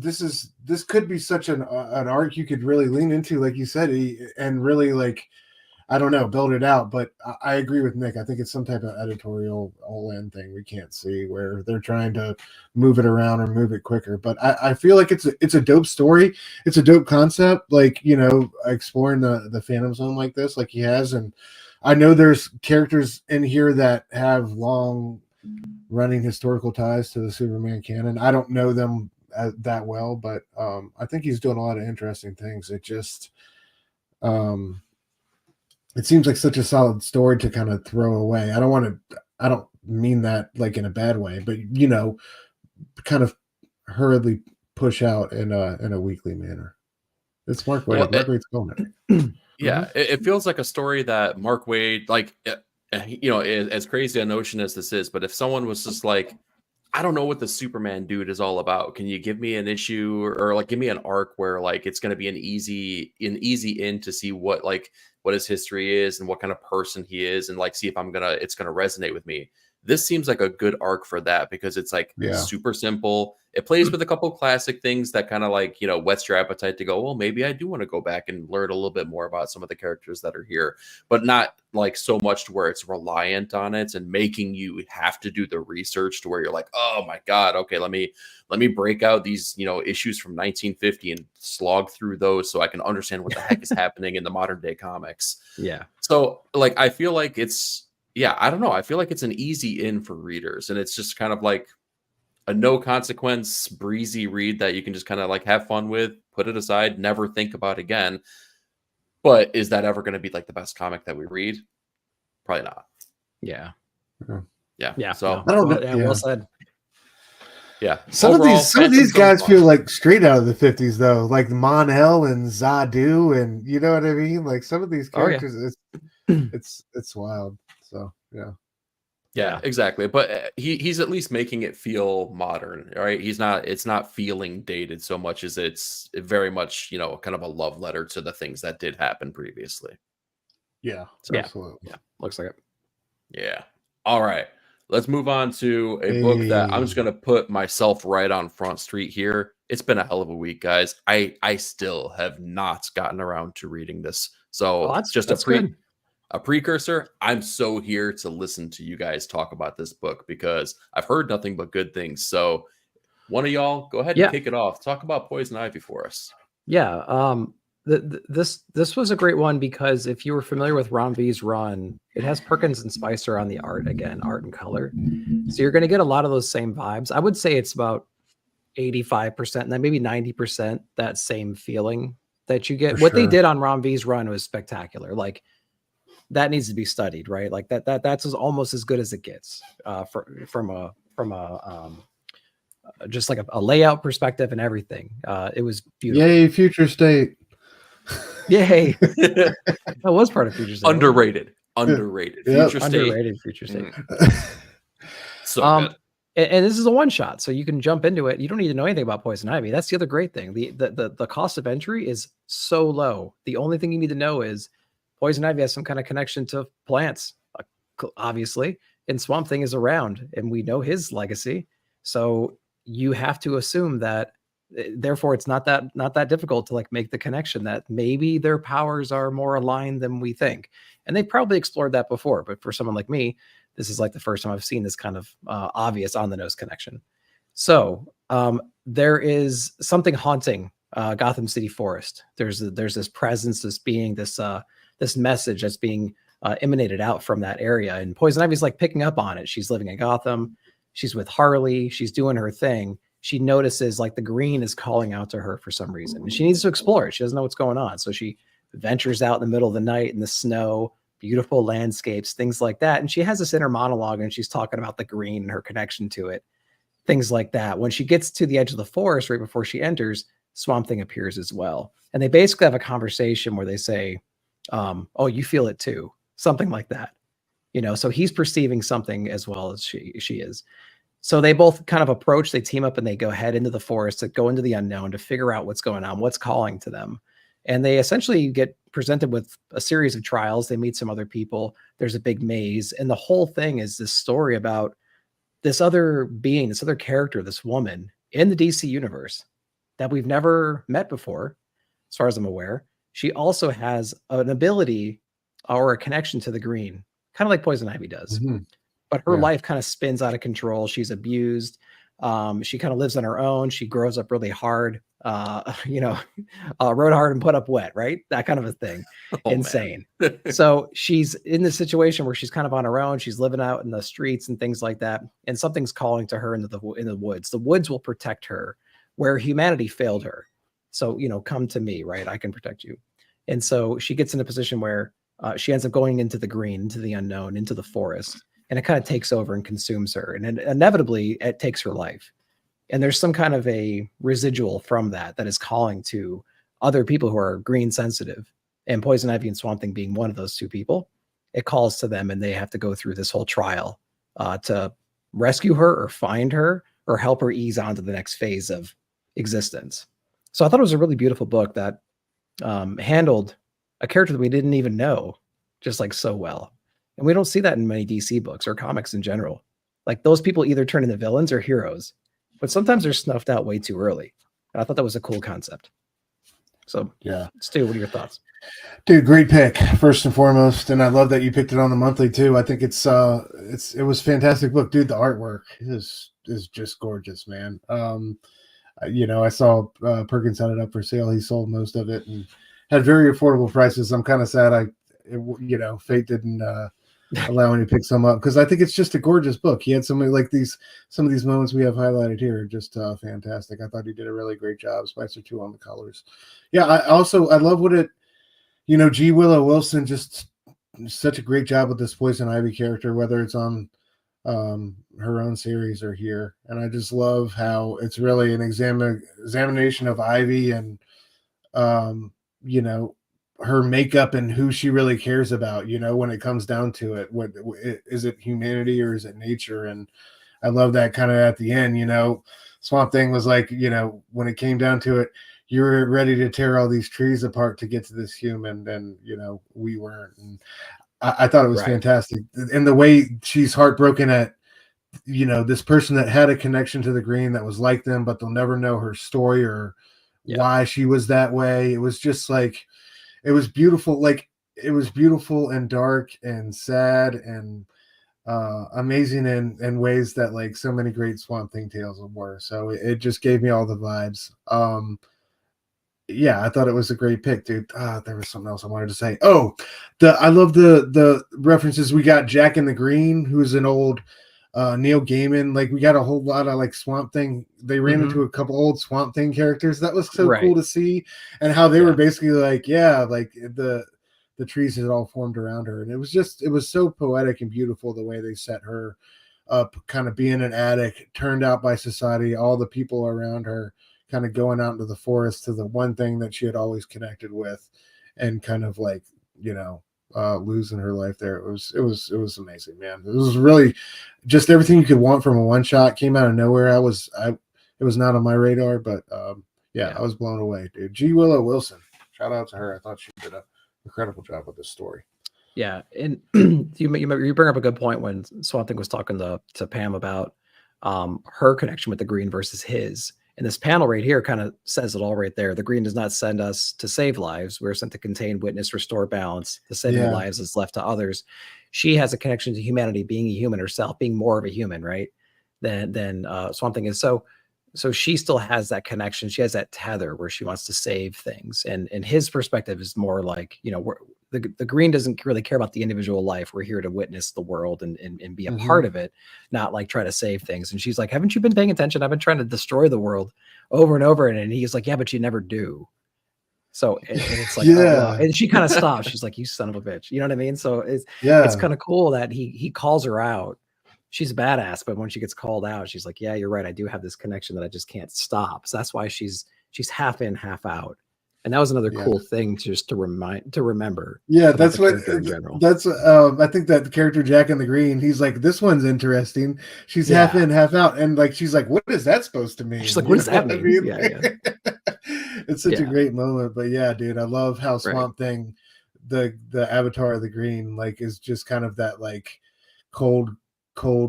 could be such an arc you could really lean into, like you said, and really, like, I don't know, build it out. But I agree with Nick. I think it's some type of editorial all-in thing we can't see where they're trying to move it around or move it quicker. But I feel like it's a dope story. It's a dope concept, like, exploring the Phantom Zone like this, like he has. And I know there's characters in here that have long running historical ties to the Superman canon. I don't know them that well, but I think he's doing a lot of interesting things. It just it seems like such a solid story to kind of throw away. I don't mean that like in a bad way, but kind of hurriedly push out in a weekly manner. It's Mark Waid. Mark Waid's Conan. Yeah, it feels like a story that Mark Waid, like, as crazy a notion as this is, but if someone was just like, I don't know what the Superman dude is all about. Can you give me an issue or like give me an arc where like it's going to be an easy in to see what his history is and what kind of person he is, and like see if it's gonna resonate with me. This seems like a good arc for that because it's like super simple. It plays with a couple of classic things that kind of like, whets your appetite to go, well, maybe I do want to go back and learn a little bit more about some of the characters that are here, but not like so much to where it's reliant on it and making you have to do the research to where you're like, oh my God, okay, let me break out these, issues from 1950 and slog through those so I can understand what the heck is happening in the modern day comics. Yeah. So like, I feel like I don't know. I feel like it's an easy in for readers, and it's just kind of like a no consequence, breezy read that you can just kind of like have fun with, put it aside, never think about again. But is that ever going to be like the best comic that we read? Probably not. Yeah. Yeah. So no. I don't know. Yeah, well said. Yeah. Some of these guys feel like straight out of the 50s though, like Mon-El and Zadu, and you know what I mean? Like some of these characters, it's wild. So yeah. Yeah, exactly. But he's at least making it feel modern, right? It's not feeling dated so much as it's very much, kind of a love letter to the things that did happen previously. Yeah, So, absolutely. Yeah, looks like it. Yeah. All right. Let's move on to a book that I'm just going to put myself right on Front Street here. It's been a hell of a week, guys. I still have not gotten around to reading this. So Well, just that's good. a precursor. I'm so here to listen to you guys talk about this book because I've heard nothing but good things. So one of y'all go ahead and kick it off. Talk about Poison Ivy for us. Yeah. This was a great one because if you were familiar with Ron V's run, it has Perkins and Spicer on the art again, art and color. So you're going to get a lot of those same vibes. I would say it's about 85% and then maybe 90% that same feeling that you get. What they did on Ron V's run was spectacular. Like that needs to be studied, right? Like that's almost as good as it gets from a just like a layout perspective and everything. It was beautiful. Yay, Future State. Yay. That was part of Future State. Underrated. Future State. Underrated Future State. So good. And this is a one shot, so you can jump into it. You don't need to know anything about Poison Ivy. That's the other great thing. The cost of entry is so low. The only thing you need to know is Poison Ivy has some kind of connection to plants, obviously, and Swamp Thing is around, and we know his legacy. So you have to assume that, therefore, it's not that difficult to like make the connection that maybe their powers are more aligned than we think. And they probably explored that before, but for someone like me, this is like the first time I've seen this kind of obvious on the nose connection. So there is something haunting Gotham City Forest. There's this presence, this being, this message that's being emanated out from that area. And Poison Ivy's like picking up on it. She's living in Gotham. She's with Harley. She's doing her thing. She notices like the green is calling out to her for some reason. And she needs to explore it. She doesn't know what's going on. So she ventures out in the middle of the night in the snow, beautiful landscapes, things like that. And she has this inner monologue and she's talking about the green and her connection to it, things like that. When she gets to the edge of the forest, right before she enters, Swamp Thing appears as well. And they basically have a conversation where they say, oh, you feel it too. Something like that. So he's perceiving something as well as she is. So they both kind of approach, they team up and they go head into the forest to go into the unknown to figure out what's going on, what's calling to them. And they essentially get presented with a series of trials. They meet some other people. There's a big maze. And the whole thing is this story about this other being, this other character, this woman in the DC universe that we've never met before, as far as I'm aware. She also has an ability or a connection to the green, kind of like Poison Ivy does. Mm-hmm. But her life kind of spins out of control. She's abused. She kind of lives on her own. She grows up really hard, rode hard and put up wet, right? That kind of a thing. Insane. So she's in this situation where she's kind of on her own. She's living out in the streets and things like that. And something's calling to her in the woods. The woods will protect her where humanity failed her. So, come to me, right? I can protect you. And so she gets in a position where she ends up going into the green, into the unknown, into the forest. And it kind of takes over and consumes her. And inevitably, it takes her life. And there's some kind of a residual from that is calling to other people who are green sensitive. And Poison Ivy and Swamp Thing being one of those two people, it calls to them and they have to go through this whole trial to rescue her or find her or help her ease on to the next phase of existence. So I thought it was a really beautiful book that handled a character that we didn't even know just like so well. And we don't see that in many DC books or comics in general. Like those people either turn into villains or heroes, but sometimes they're snuffed out way too early. And I thought that was a cool concept. So yeah, Stu, what are your thoughts? Dude, great pick first and foremost, and I love that you picked it on the monthly too. I think it was a fantastic book, dude. The artwork is just gorgeous, man. I saw Perkins had it up for sale. He sold most of it and had very affordable prices. I'm kind of sad fate didn't allow me to pick some up because I think it's just a gorgeous book. He had some of these moments we have highlighted here are just fantastic. I thought he did a really great job. Spicer too on the colors. Yeah, I love what it. G. Willow Wilson just such a great job with this Poison Ivy character, whether it's on her own series or here. And I just love how it's really an examination of Ivy and her makeup and who she really cares about, you know, when it comes down to it. What is it, humanity or is it nature? And I love that kind of at the end, you know, Swamp Thing was like, you know, when it came down to it, you were ready to tear all these trees apart to get to this human, and you know, we weren't. And I thought it was fantastic. And the way she's heartbroken at, you know, this person that had a connection to the Green that was like them, but they'll never know her story or why she was that way. It was just like, it was beautiful. Like, it was beautiful and dark and sad and amazing in ways that like so many great Swamp Thing tales were. So it just gave me all the vibes. Yeah, I thought it was a great pick, dude. There was something else I wanted to say. Oh, I love the references. We got Jack in the Green, who's an old Neil Gaiman. Like, we got a whole lot of like Swamp Thing. They ran into a couple old Swamp Thing characters. That was so cool to see, and how they were basically like, like the trees had all formed around her, and it was so poetic and beautiful the way they set her up, kind of being an addict, turned out by society, all the people around her, kind of going out into the forest to the one thing that she had always connected with, and kind of like, you know, losing her life there. It was amazing, man. It was really just everything you could want from a one shot. Came out of nowhere. It was not on my radar, but I was blown away, dude. G. Willow Wilson, shout out to her. I thought she did an incredible job with this story. Yeah, and you bring up a good point when Swamp Thing was talking to Pam about her connection with the Green versus his. And this panel right here kind of says it all right there. The Green does not send us to save lives. We're sent to contain, witness, restore balance. The saving of lives is left to others. She has a connection to humanity, being a human herself, being more of a human, right? Than Swamp Thing is. So she still has that connection. She has that tether where she wants to save things. And his perspective is more like, you know, the Green doesn't really care about the individual life. We're here to witness the world and be a part of it, not like try to save things. And she's like, haven't you been paying attention? I've been trying to destroy the world over and over. And he's like, yeah, but you never do. So and it's like, oh, wow. And she kind of stops. She's like, you son of a bitch. You know what I mean? So it's kind of cool that he calls her out. She's a badass, but when she gets called out, she's like, yeah, you're right. I do have this connection that I just can't stop. So that's why she's half in, half out. And that was another cool thing just to remember. Yeah, that's what in general. That's I think that the character Jack in the Green, he's like, this one's interesting. She's half in, half out, and like she's like, what is that supposed to mean? She's like, what does that mean? It's such a great moment. But yeah, dude, I love how Swamp Thing, the avatar of the Green, like is just kind of that like cold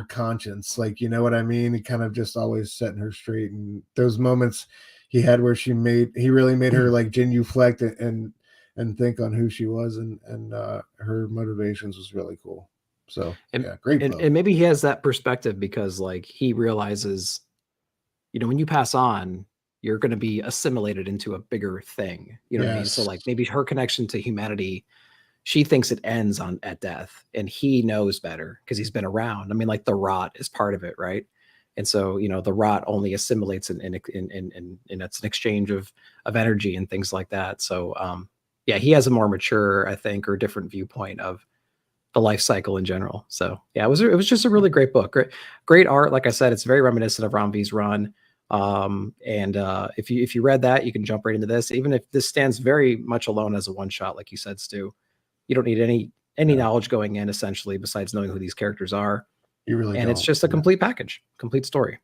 conscience, like, you know what I mean? He kind of just always setting her straight, and those moments he had where he really made her like genuflect and think on who she was and her motivations was really cool. So great. And maybe he has that perspective because like he realizes, you know, when you pass on, you're going to be assimilated into a bigger thing. You know what I mean? So like maybe her connection to humanity, she thinks it ends at death, and he knows better because he's been around. I mean, like the rot is part of it, right? And so, you know, the rot only assimilates and it's an exchange of energy and things like that. So, he has a more mature, I think, or different viewpoint of the life cycle in general. So, yeah, it was just a really great book. Great art. Like I said, it's very reminiscent of Ron V's run. If you read that, you can jump right into this. Even if this stands very much alone as a one shot, like you said, Stu, you don't need any knowledge going in, essentially, besides knowing who these characters are. You really and don't. It's just a complete package, complete story.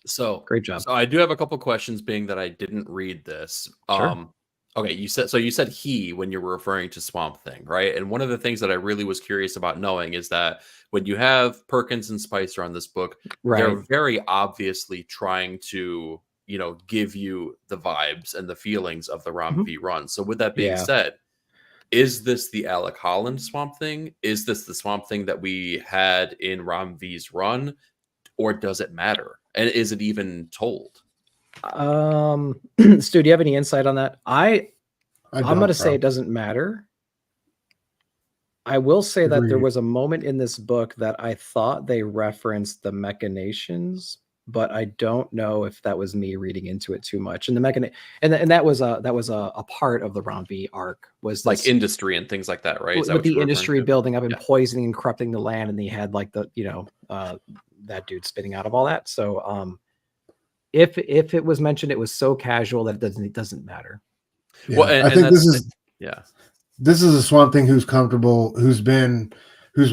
So great job. So I do have a couple questions, being that I didn't read this. Sure. Okay, you said he when you were referring to Swamp Thing, right? And one of the things that I really was curious about knowing is that when you have Perkins and Spicer on this book, they're very obviously trying to, you know, give you the vibes and the feelings of the Ron V run. So with that being said, is this the Alec Holland Swamp Thing? Is this the Swamp Thing that we had in Ron V's run? Or does it matter? And is it even told? Stu, do you have any insight on that? I'm going to say it doesn't matter. I will say that there was a moment in this book that I thought they referenced the machinations, but I don't know if that was me reading into it too much. And that was a part of the Ron V arc, was like industry and things like that, right? With the industry building up and poisoning and corrupting the land, and they had like the, you know, that dude spitting out of all that. So if it was mentioned, it was so casual that it doesn't matter. Yeah. Well, I think this is this is a Swamp Thing who's comfortable, who's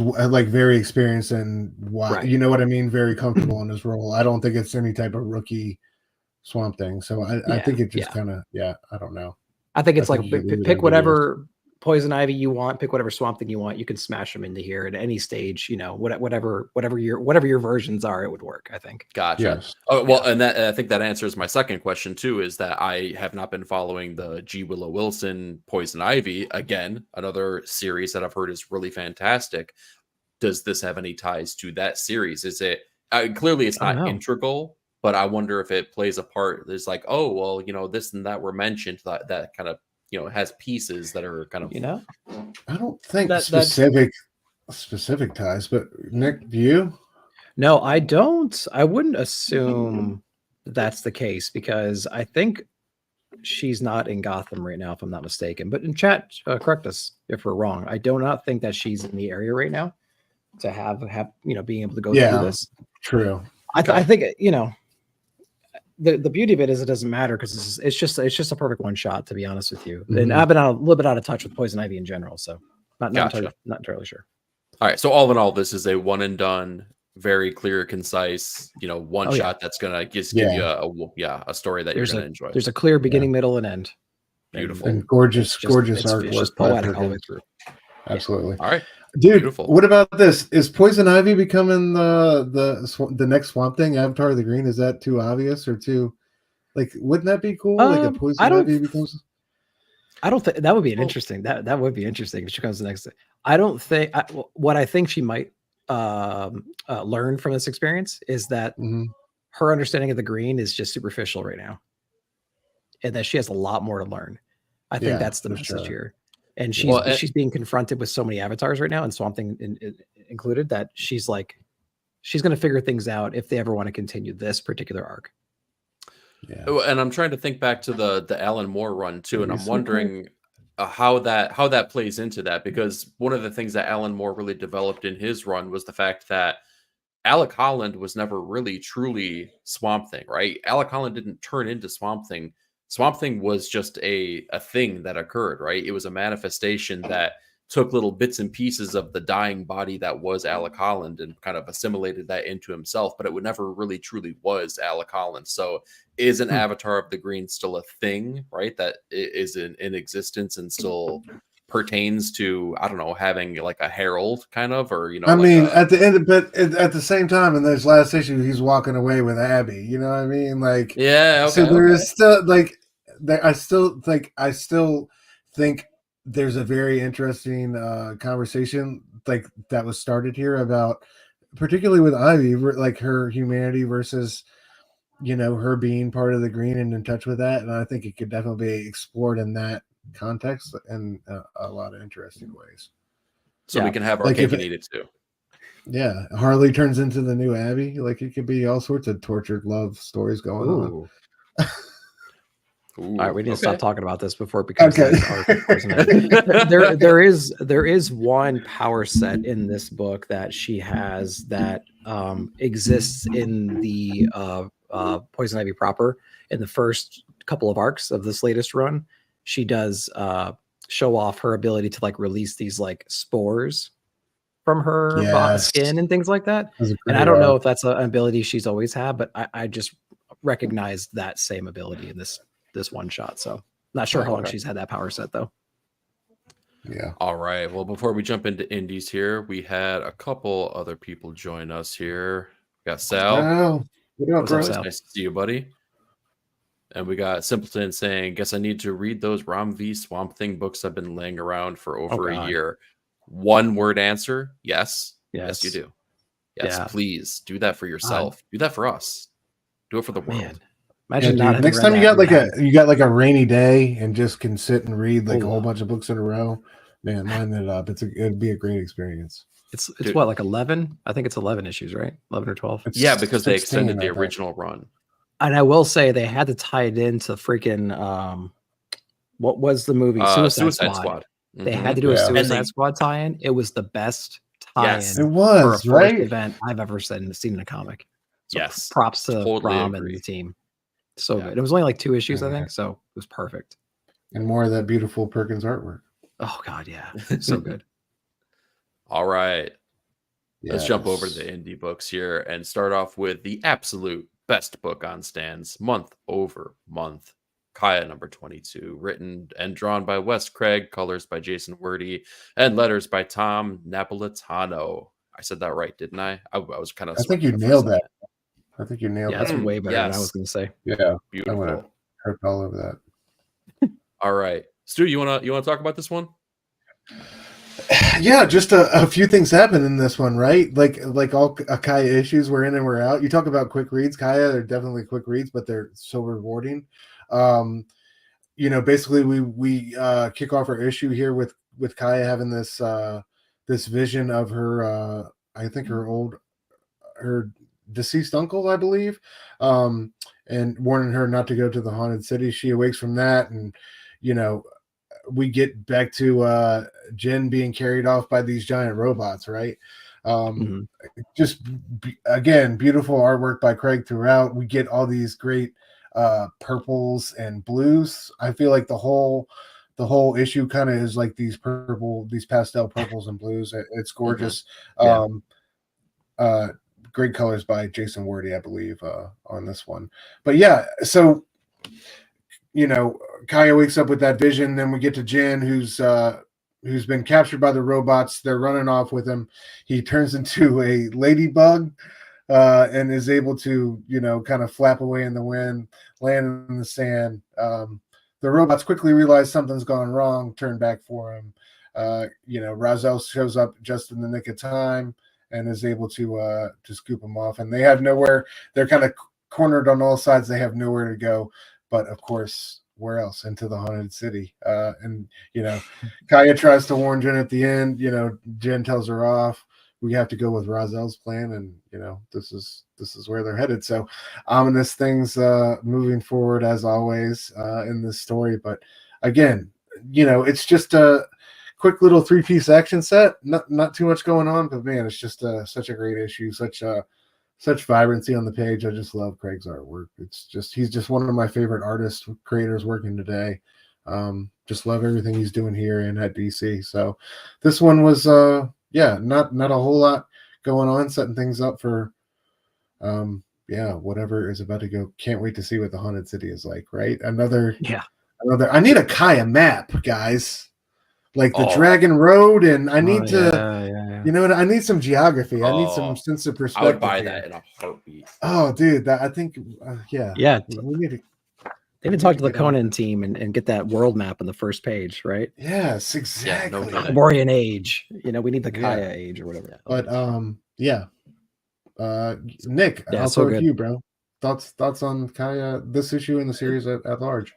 like very experienced and Right. you know what I mean, very comfortable in his role. I don't think it's any type of rookie Swamp Thing. So I think it just kind of I don't know. I think it's like you could leave it pick ambiguous. whatever Poison Ivy you want, pick whatever Swamp Thing you want. You can smash them into here at any stage. You know, whatever your versions are, it would work. I think. Gotcha. Yes. Oh, well, and that I think that answers my second question too. Is that I have not been following the G. Willow Wilson Poison Ivy, again, another series that I've heard is really fantastic. Does this have any ties to that series? Is it clearly it's not integral, but I wonder if it plays a part. There's like, oh well, you know, this and that were mentioned that kind of, you know, has pieces that are kind of, you know, I don't think specific ties, but Nick, do you? No, I don't. I wouldn't assume that's the case because I think she's not in Gotham right now, if I'm not mistaken. But in chat, correct us if we're wrong. I do not think that she's in the area right now to have you know, being able to go through this. True. I think, you know, the beauty of it is it doesn't matter because it's just a perfect one shot, to be honest with you. Mm-hmm. And I've been a little bit out of touch with Poison Ivy in general, so not entirely sure. All right, so all in all, this is a one and done, very clear, concise, you know, one shot that's gonna just give you a story that you're gonna enjoy. There's a clear beginning, middle, and end. Beautiful and gorgeous artwork. It's just poetic all the way through. Absolutely. All right. Dude, beautiful. What about this? Is Poison Ivy becoming the next Swamp Thing? Avatar of the Green? Is that too obvious or too, like, wouldn't that be cool? Like a Poison Ivy becomes. I don't think that would be an interesting. That would be interesting if she comes the next. I don't think what I think she might learn from this experience is that her understanding of the green is just superficial right now, and that she has a lot more to learn. I think that's the message here. And she's being confronted with so many avatars right now, and Swamp Thing included, that she's going to figure things out if they ever want to continue this particular arc. Yeah. And I'm trying to think back to the Alan Moore run too, and I'm wondering how that plays into that, because one of the things that Alan Moore really developed in his run was the fact that Alec Holland was never really truly Swamp Thing, right? Alec Holland didn't turn into Swamp Thing. Swamp Thing was just a thing that occurred, right? It was a manifestation that took little bits and pieces of the dying body that was Alec Holland and kind of assimilated that into himself, but it would never really truly was Alec Holland. So is an Avatar of the Green still a thing, right? That is in existence and still pertains to, I don't know, having like a herald kind of, or, you know, I mean, at the end, but at the same time, in this last issue, he's walking away with Abby, you know what I mean? Like, yeah. Okay, so there is still like, I still think there's a very interesting conversation like that was started here about, particularly with Ivy, like her humanity versus, you know, her being part of the green and in touch with that. And I think it could definitely be explored in that context in a lot of interesting ways. So we can have our like cake and eat it too. Yeah, Harley turns into the new Abby. Like, it could be all sorts of tortured love stories going on. Ooh, all right, we need to stop talking about this before it becomes there is one power set in this book that she has that exists in the Poison Ivy proper. In the first couple of arcs of this latest run, she does show off her ability to like release these like spores from her skin and things like that. And I don't know if that's an ability she's always had, but I just recognized that same ability in this one shot. So not sure how long she's had that power set though. Yeah. All right. Well, before we jump into indies here, we had a couple other people join us here. We got Sal. Nice to see you, buddy. And we got Simpleton saying, guess I need to read those Rom V Swamp Thing books I've been laying around for over a year. One word answer. Yes. Yes, you do. Yes, please do that for yourself. Do that for us. Do it for the world. Man. Imagine next time you got like a rainy day and just can sit and read like a whole bunch of books in a row, man, line it up. It'd be a great experience. It's what, like 11? I think it's 11 issues, right? 11 or 12. Yeah, because they extended the original run. And I will say they had to tie it into freaking what was the movie? Suicide Squad. They had to do a Suicide Squad tie-in. It was the best tie-in. It was, for a first event I've ever seen in a comic. So props to Rom and the team. So good. It was only like 2 issues, I think. So it was perfect. And more of that beautiful Perkins artwork. Oh God, yeah, so good. All right. Let's jump over to Yes. the indie books here and start off with the absolute best book on stands month over month. Kaya number 22, written and drawn by Wes Craig, colors by Jason Wordy, and letters by Tom Napolitano. I said that right, didn't I? I was kind of I think you sweating the first nailed time. that. I think you nailed Yeah, that's that. way better than I was Yes. going to say. Yeah, I Beautiful. would have heard all over that. All right. Stu, you wanna talk about this one? Yeah, just a few things happen in this one, right? Like all Kaya issues, we're in and we're out. You talk about quick reads, Kaya, they're definitely quick reads, but they're so rewarding. Basically we kick off our issue here with Kaya having this this vision of her I think her deceased uncle, I believe, and warning her not to go to the haunted city. She awakes from that, and we get back to Jen being carried off by these giant robots, right? Just again, beautiful artwork by Craig throughout. We get all these great purples and blues. I feel like the whole issue kind of is like these pastel purples and blues. It's gorgeous. Yeah. Great colors by Jason Wordy, I believe, on this one. But yeah, so Kaya wakes up with that vision. Then we get to Jen, who's been captured by the robots. They're running off with him. He turns into a ladybug and is able to, kind of flap away in the wind, land in the sand. The robots quickly realize something's gone wrong, turn back for him. Razel shows up just in the nick of time and is able to scoop him off. And they have nowhere. They're kind of cornered on all sides. They have nowhere to go. But of course, where else? Into the haunted city. Kaya tries to warn Jen at the end. Jen tells her off. We have to go with Razel's plan, and this is where they're headed. So ominous things moving forward as always in this story. But again, it's just a quick little 3-piece action set. Not too much going on, but man, it's just such a great issue. Such vibrancy on the page. I just love Craig's artwork. He's just one of my favorite artists, creators working today. Just love everything he's doing here and at DC. So this one was not a whole lot going on, setting things up for whatever is about to go. Can't wait to see what the haunted city is like, right? Another I need a Kaya map, guys. Like the Dragon Road, and I need I need some geography. I need some sense of perspective. I would buy that in a heartbeat. Oh, dude, I think, yeah. We need to. They need to talk to the Conan team and get that world map on the first page, right? Yes, exactly. Yeah, Camborian age. We need the Kaya age or whatever. But Nick, I'll so go with you, bro. Thoughts on Kaya, this issue in the series at large?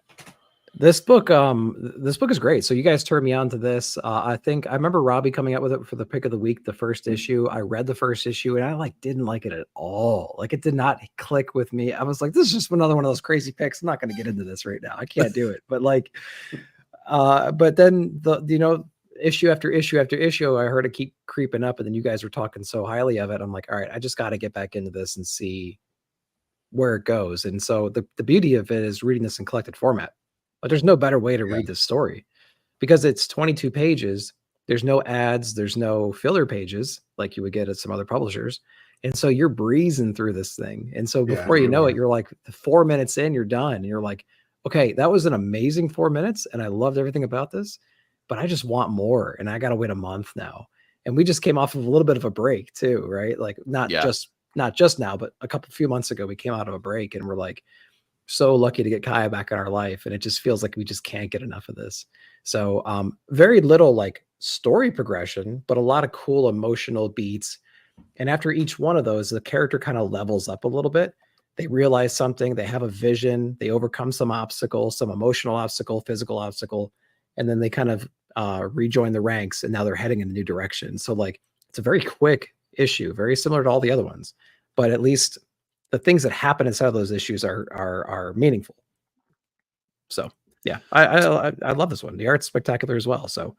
This book is great. So you guys turned me on to this. I think I remember Robbie coming up with it for the pick of the week, the first issue. I read the first issue and I didn't like it at all. It did not click with me. I was like, this is just another one of those crazy picks. I'm not going to get into this right now. I can't do it. But but then issue after issue after issue, I heard it keep creeping up, and then you guys were talking so highly of it. I'm like, all right, I just got to get back into this and see where it goes. And so the beauty of it is reading this in collected format. But there's no better way to read this story because it's 22 pages. There's no ads. There's no filler pages like you would get at some other publishers. And so you're breezing through this thing. And so before you know it, you're like 4 minutes in, you're done. And you're like, okay, that was an amazing 4 minutes. And I loved everything about this, but I just want more. And I got to wait a month now. And we just came off of a little bit of a break too, right? Not just now, but a few months ago, we came out of a break and we're like, so lucky to get Kaya back in our life. And it just feels like we just can't get enough of this. So very little story progression, but a lot of cool emotional beats. And after each one of those, the character kind of levels up a little bit. They realize something, they have a vision, they overcome some obstacle, some emotional obstacle, physical obstacle, and then they kind of rejoin the ranks, and now they're heading in a new direction. So it's a very quick issue, very similar to all the other ones, but at least the things that happen inside of those issues are meaningful. So yeah, I love this one. The art's spectacular as well. So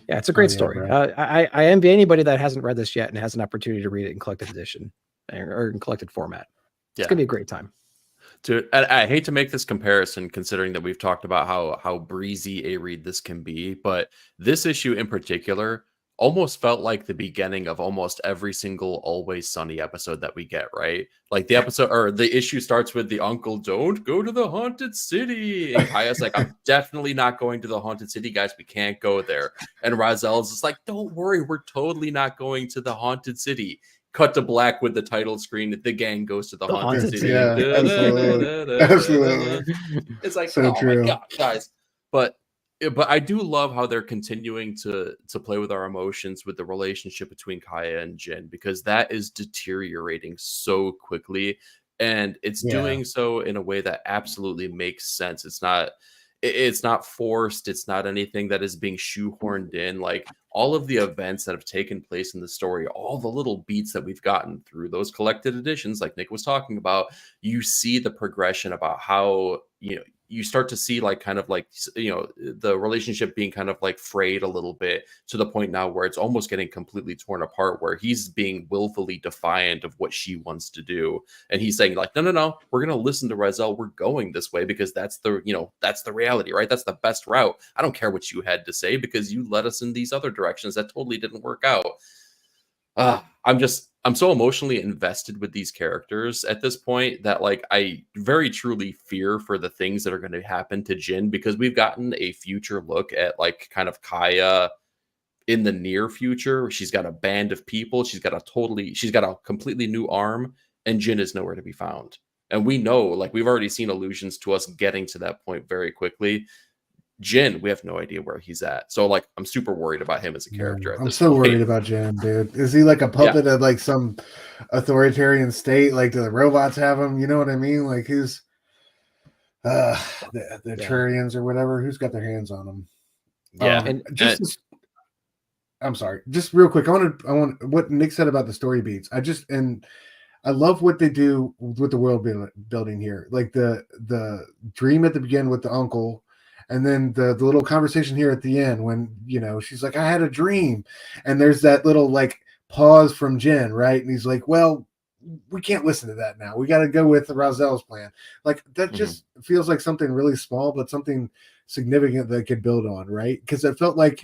yeah, it's a great story. I envy anybody that hasn't read this yet and has an opportunity to read it in collected edition or in collected format. It's gonna be a great time. I hate to make this comparison, considering that we've talked about how breezy a read this can be, but this issue in particular almost felt like the beginning of almost every single Always Sunny episode that we get, right? Like the episode or the issue starts with the uncle, don't go to the haunted city. And Kaya's like, I'm definitely not going to the haunted city, guys. We can't go there. And Razel's just like, don't worry, we're totally not going to the haunted city. Cut to black with the title screen. The gang goes to the haunted city. Yeah, absolutely. It's like, so oh true. my God, guys. But I do love how they're continuing to play with our emotions with the relationship between Kaya and Jin, because that is deteriorating so quickly, and it's doing so in a way that absolutely makes sense. It's not forced. It's not anything that is being shoehorned in. Like all of the events that have taken place in the story, all the little beats that we've gotten through those collected editions, like Nick was talking about, you see the progression about how, you start to see like kind of like, the relationship being kind of like frayed a little bit to the point now where it's almost getting completely torn apart, where he's being willfully defiant of what she wants to do. And he's saying like, no, we're going to listen to Razel. We're going this way because that's the reality, right? That's the best route. I don't care what you had to say because you led us in these other directions that totally didn't work out. I'm so emotionally invested with these characters at this point that like I very truly fear for the things that are going to happen to Jin, because we've gotten a future look at like kind of Kaya in the near future. She's got a band of people. She's got a completely new arm, and Jin is nowhere to be found. And we know, like we've already seen allusions to us getting to that point very quickly. Jin, we have no idea where he's at. So like I'm super worried about him as a character. I'm so worried about Jin, dude. Is he like a puppet of like some authoritarian state? Like, do the robots have him? You know what I mean? Like who's the Turians or whatever, who's got their hands on him? I'm sorry, just real quick. I want what Nick said about the story beats. I love what they do with the world building here. Like the dream at the beginning with the uncle. And then the little conversation here at the end when, she's like, I had a dream. And there's that little like pause from Jin, right? And he's like, well, we can't listen to that now. We got to go with Razel's plan. Like that just feels like something really small, but something significant that could build on, right? Because it felt like,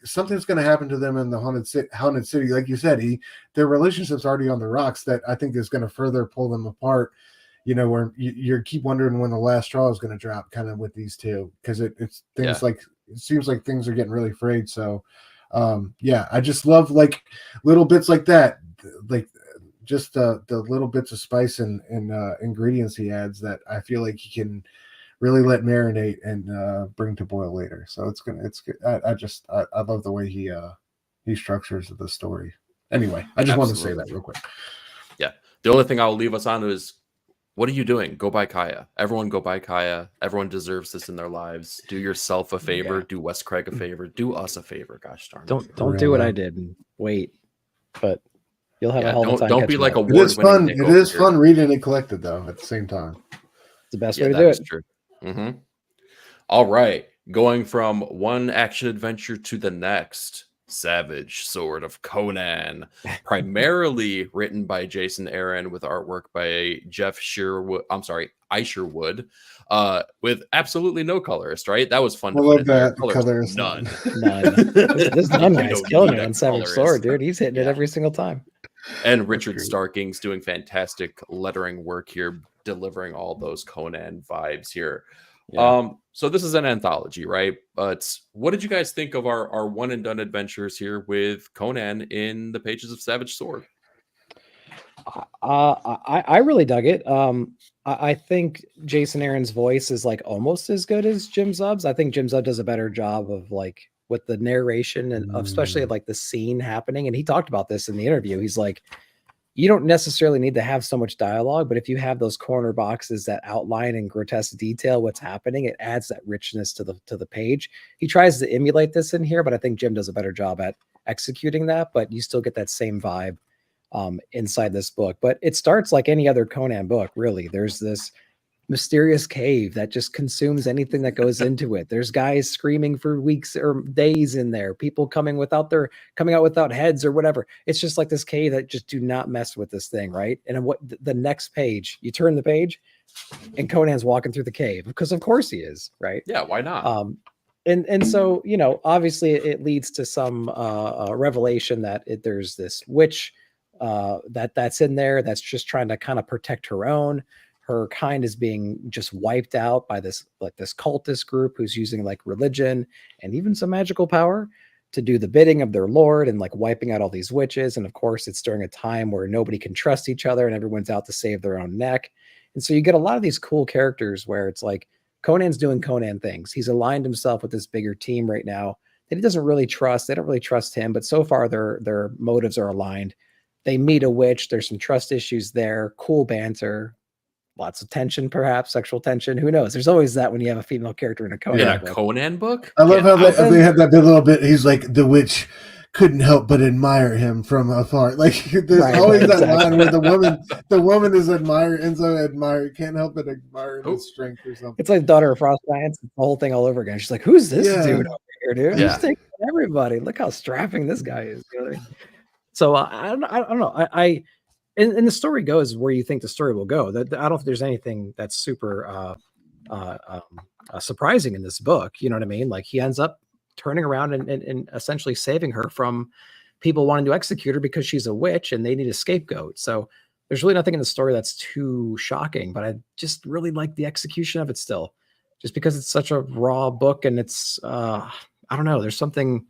something's gonna happen to them in the haunted city. Like you said, their relationship's already on the rocks. That I think is going to further pull them apart. Where you keep wondering when the last straw is going to drop, kind of with these two, because it's things like it seems like things are getting really frayed. So, I just love like little bits like that, like just the little bits of spice and ingredients he adds that I feel like he can really let marinate and bring to boil later. So it's good. I love the way he structures the story. Anyway, I just wanted to say that real quick. Yeah, the only thing I'll leave us on is, what are you doing? Go buy Kaya. Everyone go buy Kaya. Everyone deserves this in their lives. Do yourself a favor. Do Wes Craig a favor. Do us a favor. Gosh darn it. Don't do what I did and wait. But you'll have a hell of a time. Don't be like a It is fun. It is fun reading it collected though. At the same time, it's the best way to do it. True. All right. Going from one action adventure to the next. Savage Sword of Conan, primarily written by Jason Aaron with artwork by Jeff Isherwood, with absolutely no colorist, right? That was fun. I love that. Colorist, none. This one guy's killing it on Savage Sword, dude. He's hitting it every single time. And Richard Starking's doing fantastic lettering work here, delivering all those Conan vibes here. Yeah. So this is an anthology, right? But what did you guys think of our one and done adventures here with Conan in the pages of Savage Sword? I really dug it. I think Jason Aaron's voice is like almost as good as Jim Zub's. I think Jim Zub does a better job of like with the narration and especially like the scene happening. And he talked about this in the interview. He's like, you don't necessarily need to have so much dialogue, but if you have those corner boxes that outline in grotesque detail what's happening, it adds that richness to the page. He tries to emulate this in here, but I think Jim does a better job at executing that, but you still get that same vibe inside this book. But it starts like any other Conan book, really. There's this mysterious cave that just consumes anything that goes into it. There's guys screaming for weeks or days in there, people coming out without heads or whatever. It's just like this cave that just do not mess with this thing, right? And what the next page, you turn the page and Conan's walking through the cave, because of course he is, right? Yeah, why not? And so, you know, obviously it leads to some revelation that there's this witch that's in there that's just trying to kind of protect her own. Her kind is being just wiped out by this cultist group who's using like religion and even some magical power to do the bidding of their lord, and like wiping out all these witches. And of course, it's during a time where nobody can trust each other and everyone's out to save their own neck. And so you get a lot of these cool characters where it's like Conan's doing Conan things. He's aligned himself with this bigger team right now that he doesn't really trust. They don't really trust him, but so far their motives are aligned. They meet a witch. There's some trust issues there. Cool banter. Lots of tension, perhaps sexual tension. Who knows? There's always that when you have a female character in a Conan book. Conan book. I love how they have that little bit. He's like, the witch couldn't help but admire him from afar. Like there's always that line where the woman is can't help but admire his strength or something. It's like Daughter of Frost Giants, the whole thing all over again. She's like, "Who's this dude over here, dude? He's taking everybody. Look how strapping this guy is." You know what I mean? So I don't know. And the story goes where you think the story will go. I don't think there's anything that's super surprising in this book. You know what I mean? Like he ends up turning around and essentially saving her from people wanting to execute her because she's a witch and they need a scapegoat. So there's really nothing in the story that's too shocking, but I just really like the execution of it still, just because it's such a raw book and it's, I don't know, there's something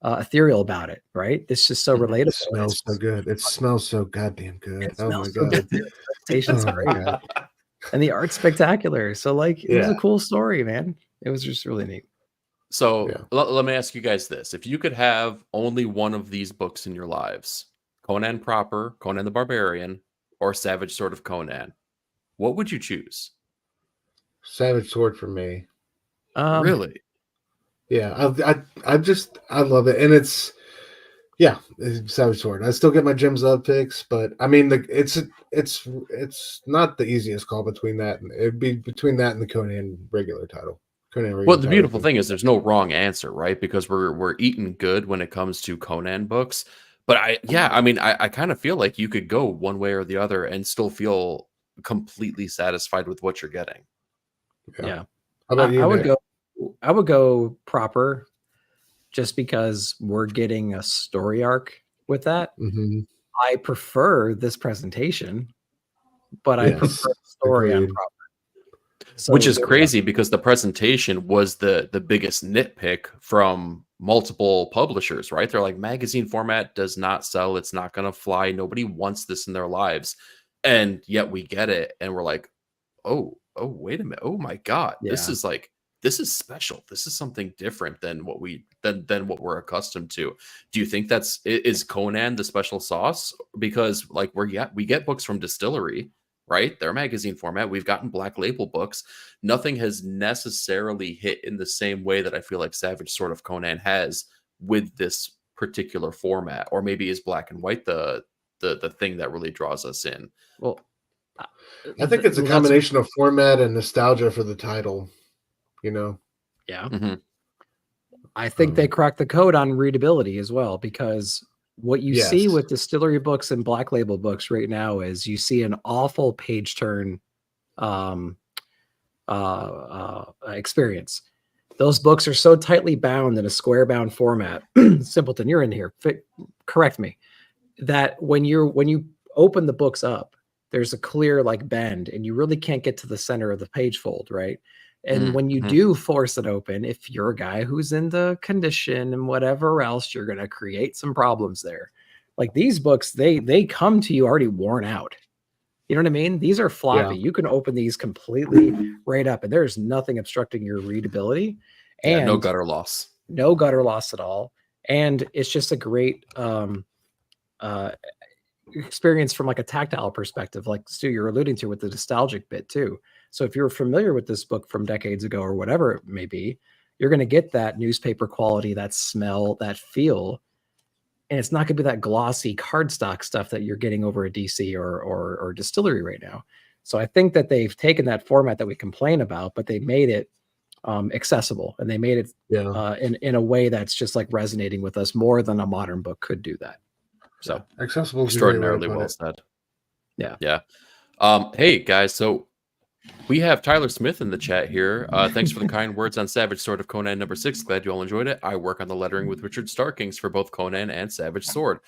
ethereal about it, right? It's just so relatable. It smells so good. It smells so goddamn good. Oh my so god. Great. And the art's spectacular. So like it was a cool story, man. It was just really neat. So let me ask you guys this. If you could have only one of these books in your lives, Conan proper, Conan the Barbarian, or Savage Sword of Conan, what would you choose? Savage Sword for me. Really? Yeah, I love it, and it's Savage Sword. I still get my Gems Up picks, but I mean, it's not the easiest call between that, and it'd be between that and the Conan regular title. Well, the beautiful thing is there's no wrong answer, right? Because we're eating good when it comes to Conan books. But I kind of feel like you could go one way or the other and still feel completely satisfied with what you're getting. Yeah. How about you, I would go proper, just because we're getting a story arc with that. Mm-hmm. I prefer this presentation, but I prefer the story on proper. So which is crazy because the presentation was the biggest nitpick from multiple publishers, right? They're like, magazine format does not sell. It's not going to fly. Nobody wants this in their lives. And yet we get it. And we're like, oh, wait a minute. Oh my God. Yeah. This is special. This is something different than what what we're accustomed to. Do you think is Conan the special sauce? Because like we get books from Distillery, right? They're magazine format. We've gotten Black Label books. Nothing has necessarily hit in the same way that I feel like Savage Sword of Conan has with this particular format. Or maybe is Black and White the thing that really draws us in? Well, I think it's a combination of format and nostalgia for the title, you know? Yeah. Mm-hmm. I think they cracked the code on readability as well, because what you see with Distillery books and Black Label books right now is you see an awful page turn experience. Those books are so tightly bound in a square bound format. Simpleton, you're in here. Correct me. That when you open the books up, there's a clear like bend, and you really can't get to the center of the page fold, right? And when you do force it open, if you're a guy who's into condition and whatever else, you're going to create some problems there. Like these books, they come to you already worn out. You know what I mean? These are floppy. Yeah. You can open these completely right up, and there's nothing obstructing your readability. And no gutter loss. No gutter loss at all. And it's just a great experience from like a tactile perspective, like Stu, you're alluding to with the nostalgic bit too. So if you're familiar with this book from decades ago or whatever it may be, you're going to get that newspaper quality, that smell, that feel. And it's not going to be that glossy cardstock stuff that you're getting over at DC or Distillery right now. So I think that they've taken that format that we complain about, but they made it accessible, and they made it in a way that's just like resonating with us more than a modern book could do that. So accessible, extraordinarily well said. Yeah. Hey guys, so we have Tyler Smith in the chat here. Thanks for the kind words on Savage Sword of Conan #6. Glad you all enjoyed it. I work on the lettering with Richard Starkings for both Conan and Savage Sword.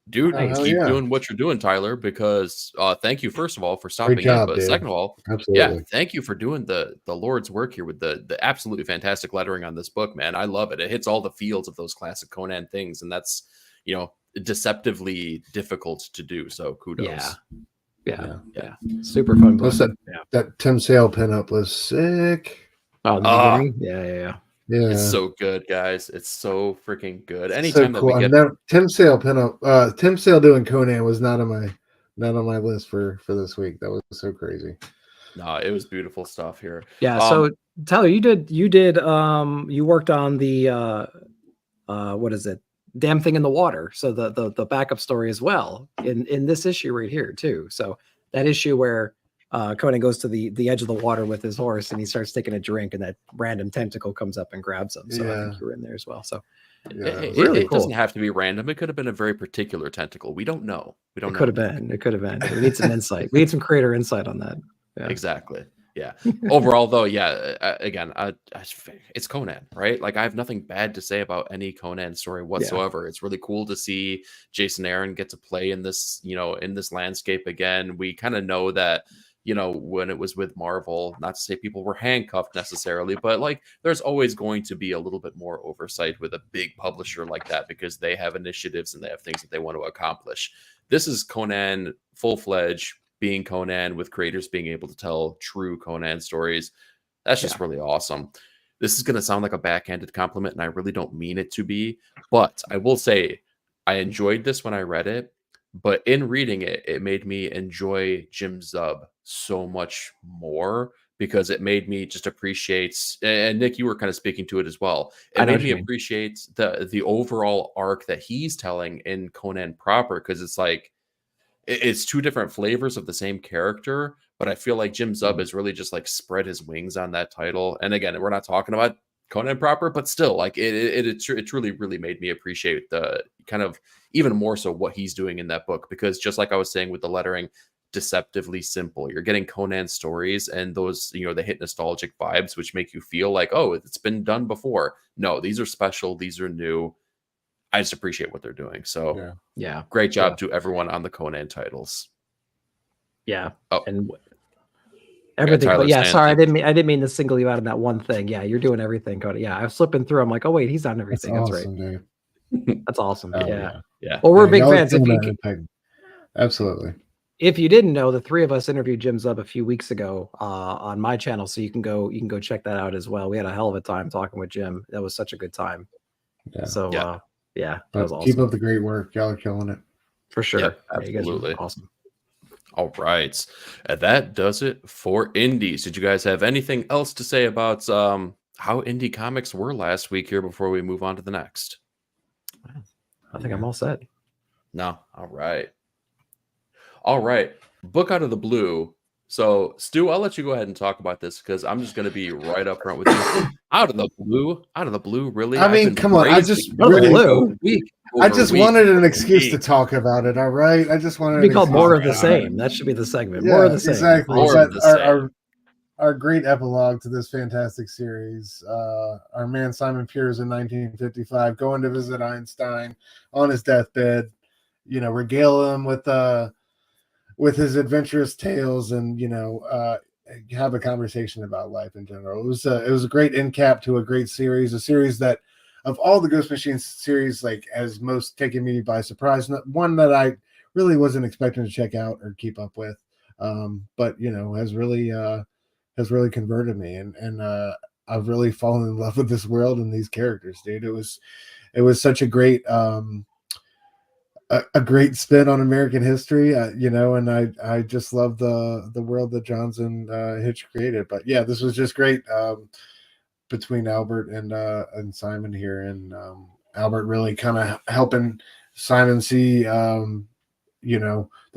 Dude, keep doing what you're doing, Tyler, because thank you, first of all, for stopping in. But second of all, thank you for doing the Lord's work here with the absolutely fantastic lettering on this book, man. I love it. It hits all the fields of those classic Conan things, and that's, deceptively difficult to do. So kudos. Yeah. Super fun book. That Tim Sale pinup was sick. Oh, the beginning? Yeah, it's so good, guys. It's so freaking good. Anytime so cool. that we get Tim Sale pinup, Tim Sale doing Conan was not on my list for this week. That was so crazy. No, it was beautiful stuff here. Yeah. So Tyler, you worked on the what is it? Damn Thing in the Water. So the backup story as well in this issue right here too. So that issue where Conan goes to the edge of the water with his horse and he starts taking a drink, and that random tentacle comes up and grabs him. So I think you were in there as well. So it doesn't have to be random. It could have been a very particular tentacle. We don't know. It could have been. It could have been. We need some insight. We need some creator insight on that. Yeah. Exactly. Yeah. Overall, though, again, it's Conan, right? Like, I have nothing bad to say about any Conan story whatsoever. It's really cool to see Jason Aaron get to play in this, in this landscape again. We kind of know that, when it was with Marvel, not to say people were handcuffed necessarily, but like, there's always going to be a little bit more oversight with a big publisher like that, because they have initiatives and they have things that they want to accomplish. This is Conan full-fledged, being Conan, with creators being able to tell true Conan stories. That's just really awesome. This is going to sound like a backhanded compliment, and I really don't mean it to be, but I will say I enjoyed this when I read it, but in reading it, it made me enjoy Jim Zub so much more, because it made me just appreciate, and Nick, you were kind of speaking to it as well. It made me appreciate the overall arc that he's telling in Conan proper, because it's like, it's two different flavors of the same character, but I feel like Jim Zub has really just like spread his wings on that title. And again, we're not talking about Conan proper, but still, like it truly, really made me appreciate the kind of even more so what he's doing in that book, because just like I was saying with the lettering, deceptively simple. You're getting Conan stories, and those, they hit nostalgic vibes, which make you feel like, oh, it's been done before. No, these are special. These are new. I just appreciate what they're doing. So great job to everyone on the Conan titles. Yeah. Oh, and everything. But sorry, I didn't mean to single you out on that one thing. Yeah, you're doing everything, Conan. Yeah, I was flipping through. I'm like, oh wait, he's on everything. That's awesome, right. Dude. That's awesome. Yeah. Well, we're big fans. Absolutely. If you didn't know, the three of us interviewed Jim Zub a few weeks ago on my channel, so you can go check that out as well. We had a hell of a time talking with Jim. That was such a good time. Yeah. So that was awesome. Keep up the great work. Y'all are killing it. For sure. Yep, absolutely. You guys are awesome. All right. And that does it for indies. Did you guys have anything else to say about how indie comics were last week here before we move on to the next? I think I'm all set. No. All right. Book out of the blue. So, Stu, I'll let you go ahead and talk about this, because I'm just going to be right up front with you. Out of the blue, really? I mean, come on. I just wanted an excuse to talk about it. All right, I just wanted to be called more of the same. That should be the segment. More of the same. Exactly. Our great epilogue to this fantastic series. Our man Simon Piers in 1955 going to visit Einstein on his deathbed. Regale him with his adventurous tales, and have a conversation about life in general. It was a great end cap to a great series, a series that, of all the Ghost Machine series, like, has most taken me by surprise. One that I really wasn't expecting to check out or keep up with, but has really converted me, and I've really fallen in love with this world and these characters, dude. It was such a great a great spin on American history, and I just love the world that Johns and Hitch created. But yeah, this was just great between Albert and Simon here, and Albert really kind of helping Simon see the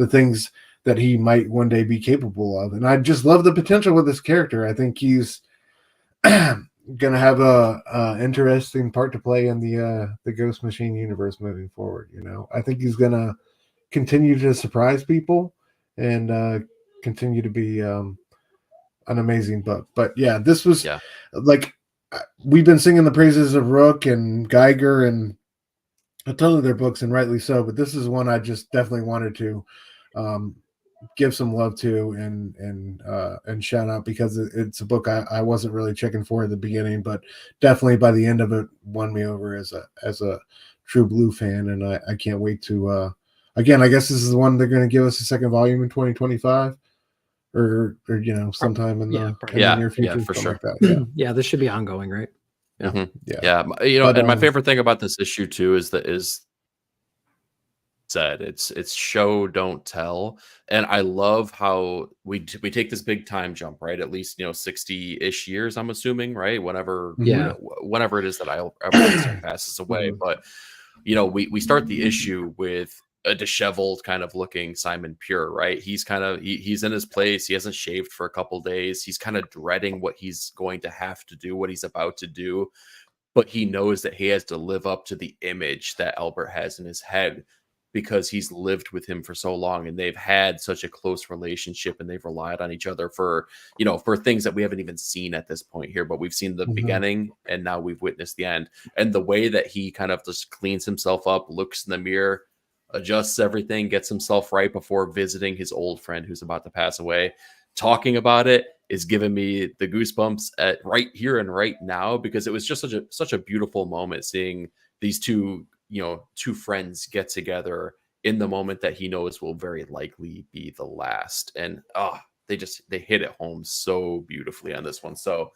things that he might one day be capable of. And I just love the potential with this character. I think he's gonna have a interesting part to play in the Ghost Machine universe moving forward. You know, I think he's gonna continue to surprise people and continue to be an amazing book. But yeah, this was like, we've been singing the praises of Rook and Geiger and a ton of their books, and rightly so, but this is one I just definitely wanted to give some love to and shout out, because it's a book I wasn't really checking for at the beginning, but definitely by the end of it won me over as a true Blue fan, and I can't wait to again, I guess this is the one they're going to give us a second volume in 2025 or you know, sometime in the near future, for sure. like that. Yeah, this should be ongoing, right? Yeah. You know, but, and my favorite thing about this issue too is said it's show don't tell, and I love how we take this big time jump, right? At least, you know, 60-ish years, I'm assuming, right? Whenever whenever it is that Albert passes away. But you know, we start the issue with a disheveled kind of looking Simon Pure, right? He's kind of he's in his place. He hasn't shaved for a couple days. He's kind of dreading what he's going to have to do, what he's about to do, but he knows that he has to live up to the image that Albert has in his head, because he's lived with him for so long and they've had such a close relationship and they've relied on each other for, you know, for things that we haven't even seen at this point here, but we've seen the beginning and now we've witnessed the end. And the way that he kind of just cleans himself up, looks in the mirror, adjusts everything, gets himself right before visiting his old friend who's about to pass away, talking about it is giving me the goosebumps at right here and right now, because it was just such a beautiful moment seeing these two friends get together in the moment that he knows will very likely be the last. And they hit it home so beautifully on this one. So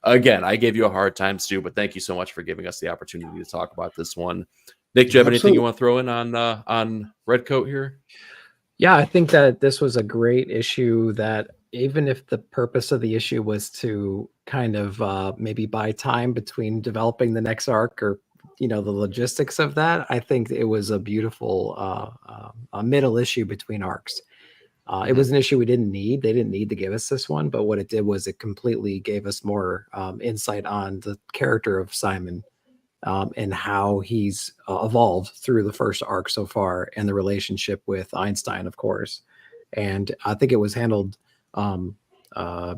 again, I gave you a hard time, Stu, but thank you so much for giving us the opportunity to talk about this one. Nick, do you have anything you want to throw in on Redcoat here? Yeah, I think that this was a great issue, that even if the purpose of the issue was to kind of maybe buy time between developing the next arc, or you know, the logistics of that, I think it was a beautiful a middle issue between arcs. It was an issue we didn't need. They didn't need to give us this one, but what it did was it completely gave us more insight on the character of Simon and how he's evolved through the first arc so far, and the relationship with Einstein, of course. And I think it was handled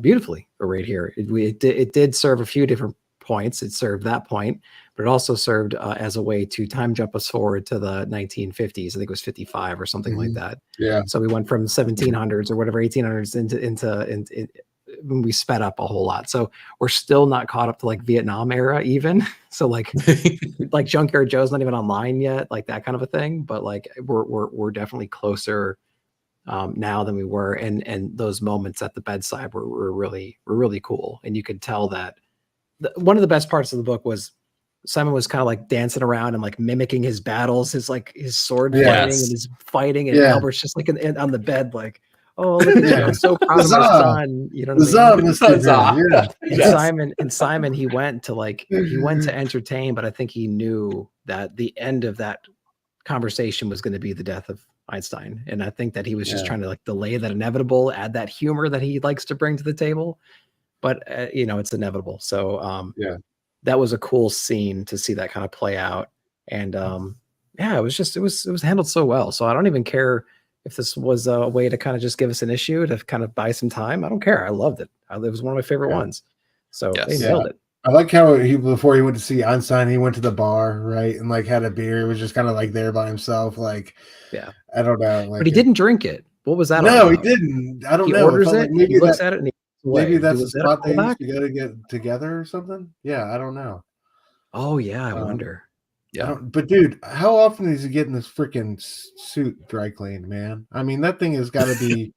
beautifully right here. It did serve a few different points. It served that point, but it also served as a way to time jump us forward to the 1950s. I think it was 55 or something like that. Yeah. So we went from 1700s or whatever, 1800s into we sped up a whole lot. So we're still not caught up to like Vietnam era even. So like Junkyard Joe's not even online yet, like that kind of a thing. But like we're definitely closer now than we were, and those moments at the bedside were really cool. And you could tell that one of the best parts of the book was Simon was kind of like dancing around and like mimicking his battles, his sword fighting and his fighting, and Albert's just like on the bed, like, oh, look at you, I'm so proud of my son. You know what I mean? And Simon, he went to entertain, but I think he knew that the end of that conversation was going to be the death of Einstein. And I think that he was just trying to like delay that inevitable, add that humor that he likes to bring to the table. But you know, it's inevitable. So that was a cool scene to see that kind of play out. And it was handled so well. So I don't even care if this was a way to kind of just give us an issue to kind of buy some time. I don't care. I loved it. It was one of my favorite ones. So they nailed it. I like how before he went to see Einstein, he went to the bar, right, and like had a beer. He was just kind of like there by himself, like I don't know, like, but he didn't drink it. What was that? No, he didn't. I don't know. He orders it. Like maybe he looks at it, and maybe that's the spot they used to go to get together or something. Yeah, I don't know. Oh yeah, I wonder. Yeah, but dude, how often is he getting this freaking suit dry cleaned, man? I mean, that thing has got to be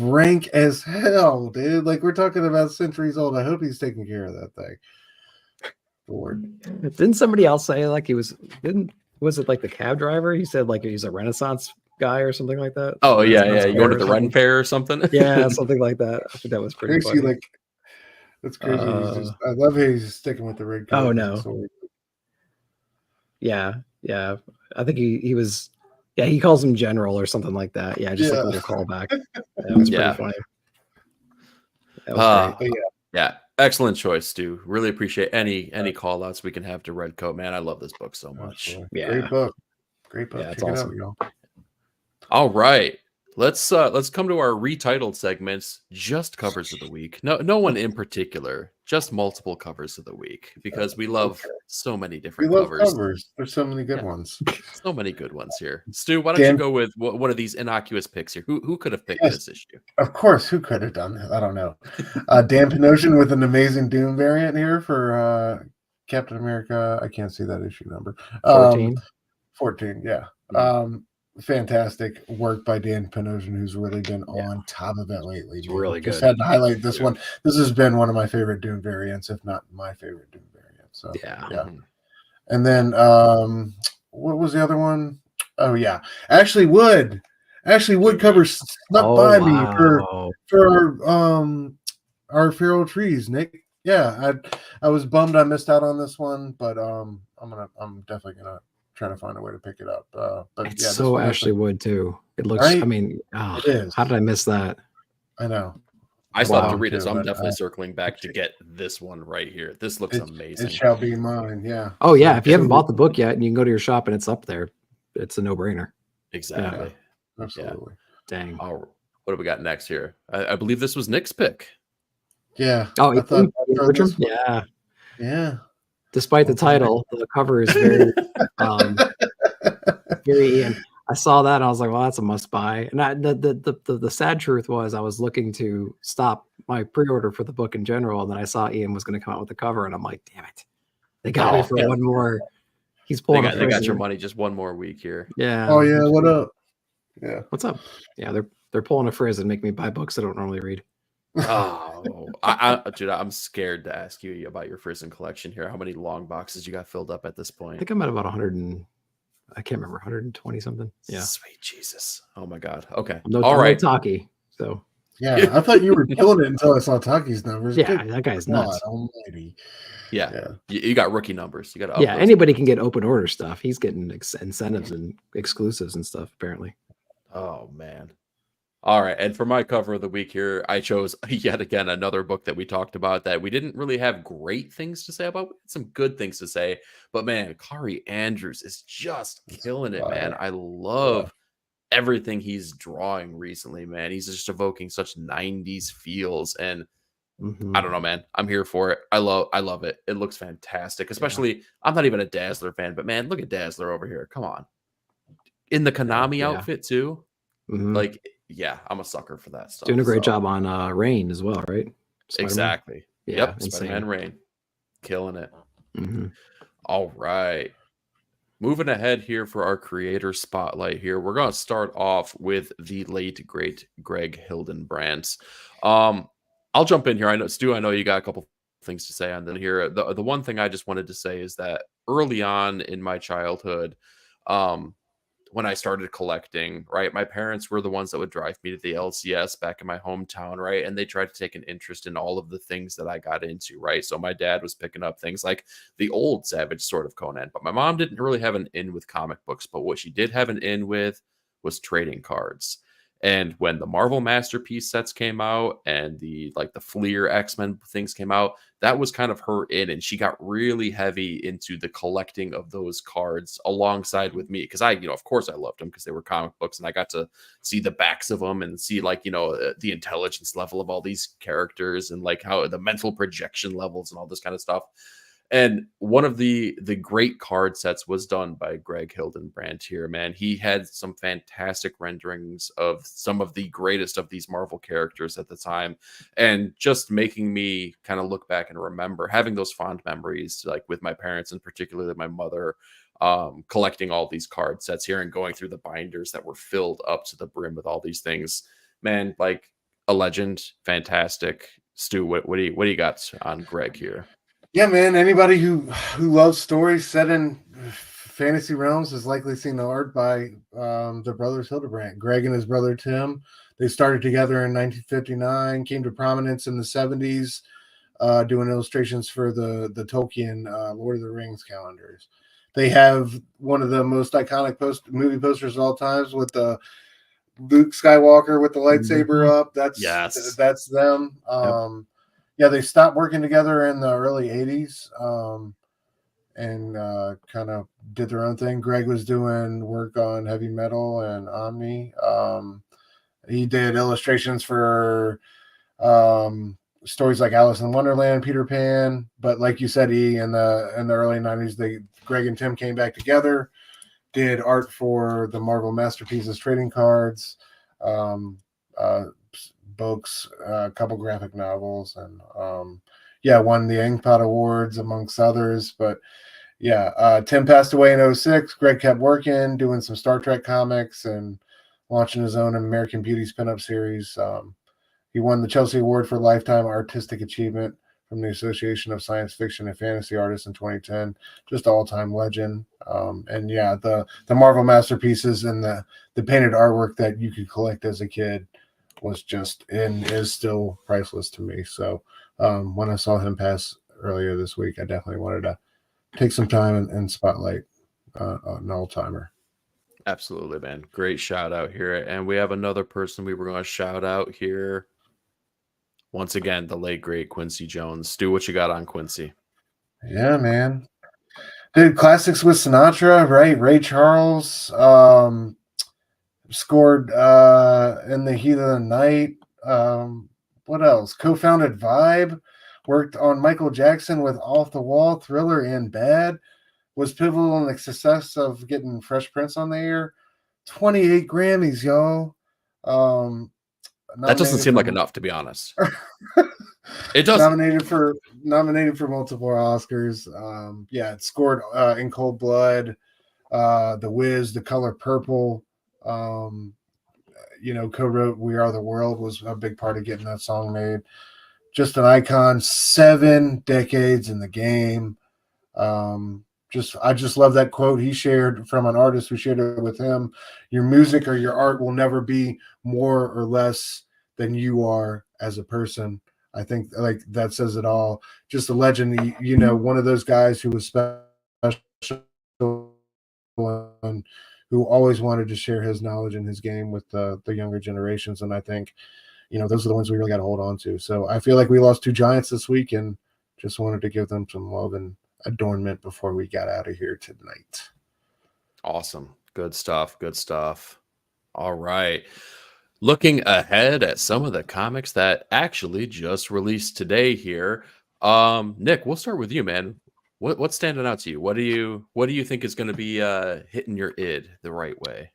rank as hell, dude. Like, we're talking about centuries old. I hope he's taking care of that thing. Lord. Didn't somebody else say like was it like the cab driver? He said like he's a Renaissance guy or something like that. Oh yeah. You go to the Ren Fair or something. Yeah, something like that. I think that was pretty funny. Like, that's crazy. I love how he's sticking with the red coat. Oh no. Yeah. I think he was Yeah, he calls him General or something like that. Yeah, just like a little callback. That was pretty funny. That was great. Yeah, excellent choice, Stu. Really appreciate any call outs we can have to Red Coat, man. I love this book so much. Absolutely. Yeah. Great book. Great book. Yeah, it's Check awesome. it out, y'all. All right. Let's come to our retitled segments, just covers of the week. No one in particular, just multiple covers of the week, because we love so many different covers. There's so many good ones. So many good ones here. Stu, why don't you go with one of these innocuous picks here? Who could have picked this issue? Of course, who could have done that? I don't know. Dan Panosian with an amazing Doom variant here for Captain America. I can't see that issue number. 14. 14, yeah. Fantastic work by Dan Panosian, who's really been on top of it lately. It's really good. Just had to highlight this one. This has been one of my favorite Doom variants, if not my favorite Doom variant. So yeah. And then what was the other one? Oh yeah, Ashley Wood cover snuck by me for our feral trees, Nick. Yeah, I was bummed I missed out on this one, but I'm definitely gonna try to find a way to pick it up. But it's yeah, so Ashley Wood too. It looks. Right? I mean, it is. How did I miss that? I know. I still have to read it, so I'm definitely circling back to get this one right here. This looks amazing. It shall be mine. Yeah. Oh yeah, if you haven't bought the book yet, and you can go to your shop and it's up there, it's a no-brainer. Exactly. Yeah, absolutely. Yeah. Dang. Oh, what do we got next here? I believe this was Nick's pick. Yeah. Oh, yeah. Yeah. Despite the title, the cover is very, very Ian. I saw that and I was like, well, that's a must buy. And the sad truth was I was looking to stop my pre-order for the book in general. And then I saw Ian was going to come out with the cover and I'm like, damn it. They got me for one more. He's pulling they got your money just one more week here. Yeah. Oh yeah. What up? Yeah. What's up? Yeah. They're pulling a frizz and make me buy books I don't normally read. Oh, dude, I'm scared to ask you about your Frizzen collection here. How many long boxes you got filled up at this point? I think I'm at about 100 and I can't remember, 120 something. Yeah. Sweet Jesus. Oh my God. Okay. All right. Taki. So. Yeah, I thought you were killing it until I saw Taki's numbers. Yeah, that guy's nuts. Almighty. Yeah. You got rookie numbers. You got. Yeah, anybody can get open order stuff. He's getting incentives and exclusives and stuff. Apparently. Oh man. All right, and for my cover of the week here, I chose yet again another book that we talked about that we didn't really have great things to say about. We had some good things to say, but man, Kari Andrews is just killing it, man. I love everything he's drawing recently, man. He's just evoking such 90s feels, and I don't know, man. I'm here for it. I love it. It looks fantastic, especially I'm not even a Dazzler fan, but man, look at Dazzler over here. Come on. In the Konami outfit too. Like, yeah, I'm a sucker for that stuff. Doing a great job on Rain as well, right? Spider-Man? Exactly. Yeah, yep, Spider-Man Rain. Killing it. All right. Moving ahead here for our creator spotlight here. We're going to start off with the late, great Greg Hildenbrandt. I'll jump in here. I know, Stu, I know you got a couple things to say on that here. The one thing I just wanted to say is that early on in my childhood, when I started collecting, right, my parents were the ones that would drive me to the LCS back in my hometown, right, and they tried to take an interest in all of the things that I got into, right. So my dad was picking up things like the old Savage Sword of Conan, but my mom didn't really have an in with comic books, but what she did have an in with was trading cards. And when the Marvel Masterpiece sets came out and the Fleer X-Men things came out, that was kind of her in, and she got really heavy into the collecting of those cards alongside with me, because of course I loved them because they were comic books and I got to see the backs of them and see the intelligence level of all these characters and like how the mental projection levels and all this kind of stuff. And one of the great card sets was done by Greg Hildenbrandt here, man. He had some fantastic renderings of some of the greatest of these Marvel characters at the time, and just making me kind of look back and remember having those fond memories, like with my parents and particularly my mother, collecting all these card sets here and going through the binders that were filled up to the brim with all these things. Man, like a legend, fantastic. Stu, what do you got on Greg here? Yeah, man. Anybody who loves stories set in fantasy realms has likely seen the art by the brothers Hildebrandt. Greg and his brother Tim. They started together in 1959, came to prominence in the 70s, doing illustrations for the Tolkien Lord of the Rings calendars. They have one of the most iconic movie posters of all times with the Luke Skywalker with the lightsaber up. That's them. Yeah, they stopped working together in the early 80s and kind of did their own thing. Greg was doing work on Heavy Metal and Omni. He did illustrations for stories like Alice in Wonderland, Peter Pan. But like you said, in the early 90s, Greg and Tim came back together, did art for the Marvel Masterpieces trading cards, books, a couple graphic novels, and won the Inkpot Awards amongst others. But Tim passed away in 2006. Greg kept working, doing some Star Trek comics and launching his own American Beauties pinup series. He won the Chelsea Award for Lifetime Artistic Achievement from the Association of Science Fiction and Fantasy Artists in 2010. Just all-time legend. The Marvel Masterpieces and the painted artwork that you could collect as a kid was just and is still priceless to me. So when I saw him pass earlier this week, I definitely wanted to take some time and spotlight an all-timer. Absolutely, man. Great shout out here. And we have another person we were going to shout out here. Once again, the late, great Quincy Jones. Stu, what you got on Quincy? Yeah, man. Did classics with Sinatra, right? Ray Charles scored In the Heat of the Night. What else? Co-founded Vibe. Worked on Michael Jackson with Off the Wall, Thriller, and Bad. Was pivotal in the success of getting Fresh Prince on the air. 28 Grammys, y'all. That doesn't seem like enough, to be honest. It does. Nominated for multiple Oscars. It scored In Cold Blood, The Wiz, The Color Purple. Co-wrote We Are the World, was a big part of getting that song made. Just an icon. 7 decades in the game. I just love that quote he shared from an artist who shared it with him. Your music or your art will never be more or less than you are as a person. I think like that says it all. Just a legend, one of those guys who was special and who always wanted to share his knowledge and his game with the younger generations. And I think, those are the ones we really got to hold on to. So I feel like we lost 2 giants this week and just wanted to give them some love and adornment before we got out of here tonight. Awesome. Good stuff. All right. Looking ahead at some of the comics that actually just released today here. Nick, we'll start with you, man. What's standing out to you? What do you think is going to be hitting your id the right way?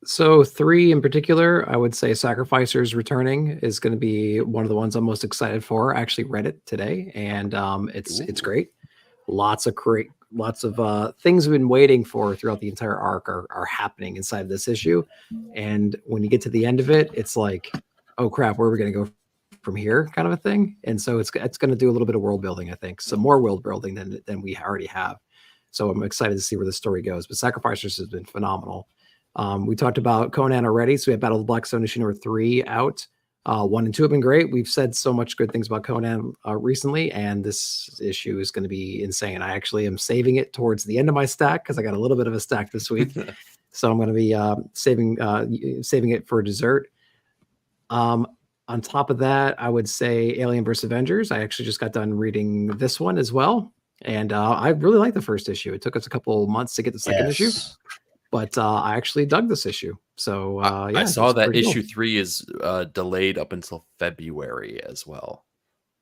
So 3 in particular, I would say Sacrificers Returning is going to be one of the ones I'm most excited for. I actually read it today, and it's great. Lots of things we've been waiting for throughout the entire arc are happening inside this issue. And when you get to the end of it, it's like, oh crap, where are we going to go from here, kind of a thing. And so it's going to do a little bit of world building, I think, some more world building than we already have. So I'm excited to see where the story goes. But Sacrificers has been phenomenal. We talked about Conan already, so we have Battle of the Black Stone issue number 3 out. 1 and 2 have been great. We've said so much good things about Conan recently, and this issue is going to be insane. I actually am saving it towards the end of my stack because I got a little bit of a stack this week. So I'm going to be saving it for dessert. On top of that, I would say Alien vs. Avengers. I actually just got done reading this one as well. And I really like the first issue. It took us a couple months to get the second issue. But I actually dug this issue. So I saw that issue 3 is delayed up until February as well.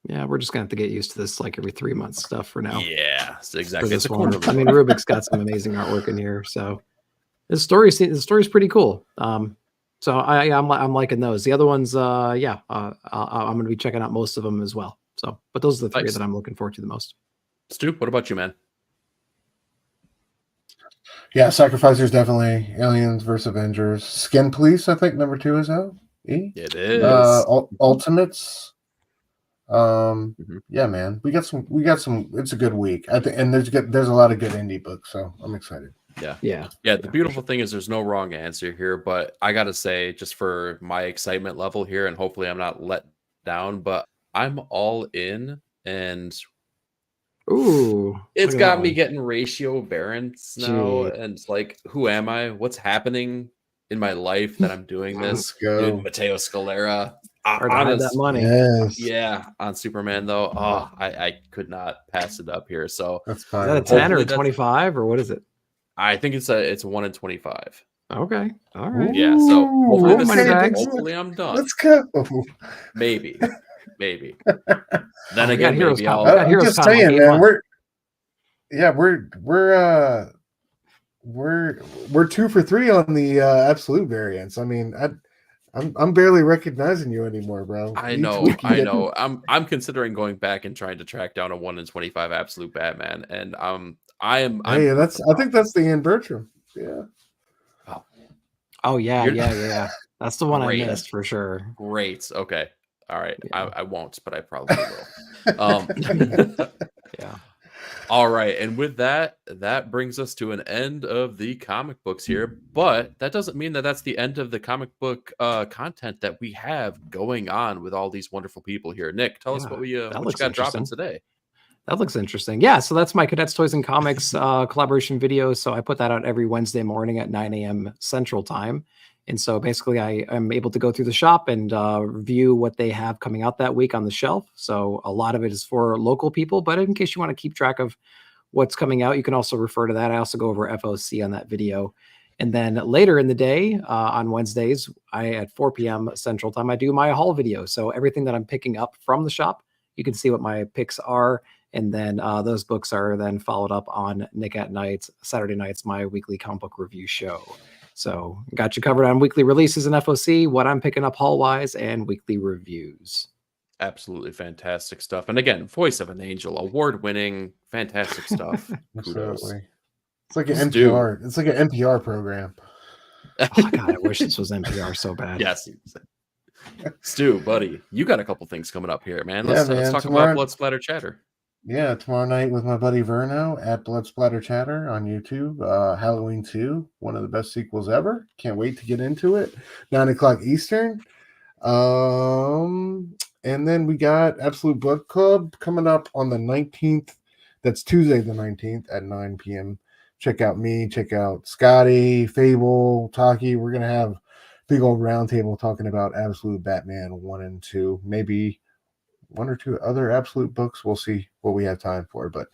Yeah, we're just gonna have to get used to this like every 3 months stuff for now. Yeah, exactly. It's I mean, Rubik's got some amazing artwork in here. So the story's pretty cool. So I'm liking those. The other ones, I'm gonna be checking out most of them as well. So, but those are the 3 that I'm looking forward to the most. Stu, what about you, man? Yeah, Sacrificers definitely. Aliens vs. Avengers. Skin Police, I think number 2 is out. It is. Ultimates. Yeah, man. We got some. It's a good week. I think, and there's a lot of good indie books, so I'm excited. Yeah. The beautiful thing is there's no wrong answer here, but I gotta say, just for my excitement level here, and hopefully I'm not let down, but I'm all in, and Ooh, It's look at got that me one. getting ratio variants now, Gee. and it's like, who am I? What's happening in my life that I'm doing Let's this? go. Dude, Mateo Scalera. Hard to hide that money. Yes. Yeah, on Superman though. Oh, I could not pass it up here. So That's Is fine. that a 10 or hopefully a that's 25 or what is it? I think it's a 1 in 25. Okay. All right. Yeah, so hopefully Ooh, this money is bags. hopefully I'm done. Let's go. Maybe. Then Oh, we got again, Heroes maybe Con. We I'll got I'm Heroes just Con on saying, day man. one. We're 2 for 3 on the absolute variants. I mean, I'm barely recognizing you anymore, bro. I Each know, week you I get- know. I'm considering going back and trying to track down a 1 in 25 absolute Batman, and I'm Hey, I think that's the Ian Bertram. Yeah. Oh yeah, You're- yeah. That's the one Great. I missed for sure. Great. Okay. All right. Yeah. I won't, but I probably will. Yeah. All right. And with that, that brings us to an end of the comic books here. But that doesn't mean that that's the end of the comic book content that we have going on with all these wonderful people here. Nick, tell us Yeah, what you looks got dropping interesting. today. That looks interesting. Yeah, so that's my Cadets Toys and Comics collaboration video. So I put that out every Wednesday morning at 9 a.m. Central Time. And so basically I am able to go through the shop and review what they have coming out that week on the shelf. So a lot of it is for local people, but in case you want to keep track of what's coming out, you can also refer to that. I also go over FOC on that video. And then later in the day on Wednesdays, at 4 p.m. Central Time, I do my haul video. So everything that I'm picking up from the shop, you can see what my picks are. And then those books are then followed up on Nick at Night, Saturday nights, my weekly comic book review show. So got you covered on weekly releases and FOC, what I'm picking up haul-wise, and weekly reviews. Absolutely fantastic stuff. And again, Voice of an Angel, award-winning, fantastic stuff. Kudos. Absolutely. It's like an Stu. NPR. It's like an NPR program. Oh, God, I wish this was NPR so bad. Yes. Stu, buddy, you got a couple things coming up here, man. Yeah, Let's man. talk Tomorrow- about Blood Splatter Chatter. Yeah, tomorrow night with my buddy Verno at Blood Splatter Chatter on YouTube. Halloween 2, one of the best sequels ever. Can't wait to get into it. 9 o'clock Eastern. And then we got Absolute Book Club coming up on the 19th. That's Tuesday the 19th at 9 p.m. Check out me, check out Scotty, Fable, Taki. We're going to have a big old roundtable talking about Absolute Batman 1 and 2. Maybe one or two other Absolute books. We'll see what we have time for. But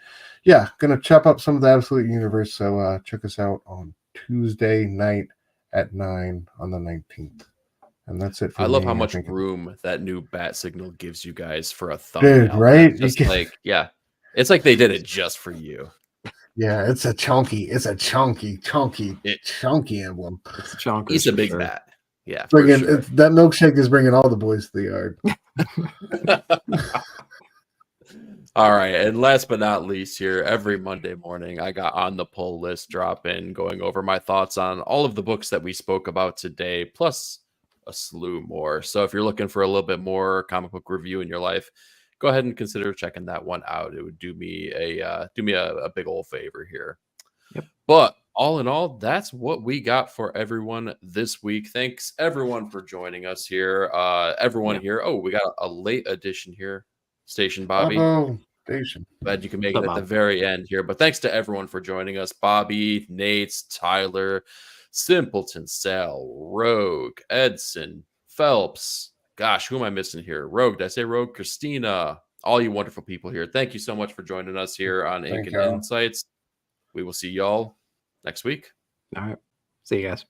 yeah, going to chop up some of the Absolute universe. So check us out on Tuesday night at 9 on the 19th. And that's it for I love me, how much think. room that new bat signal gives you guys for a thumbnail. Dude, right? Just like, yeah. It's like they did it just for you. Yeah, it's a chunky emblem. It's chonkers He's a for big sure. bat. Yeah. For Bringing sure. that milkshake is bringing all the boys to the yard. All right. And last but not least here, every Monday morning, I got on the pull list drop in, going over my thoughts on all of the books that we spoke about today, plus a slew more. So if you're looking for a little bit more comic book review in your life, go ahead and consider checking that one out. It would do me a big old favor here. Yep. But all in all, that's what we got for everyone this week. Thanks everyone for joining us here. Everyone here. Oh, we got a late edition here. Station Bobby. Station. Glad you can make it at the very end here. But thanks to everyone for joining us. Bobby, Nate, Tyler, Simpleton, Sal, Rogue, Edson, Phelps. Gosh, who am I missing here? Rogue. Did I say Rogue? Christina. All you wonderful people here. Thank you so much for joining us here on Ink and Insights. We will see y'all next week. All right. See you guys.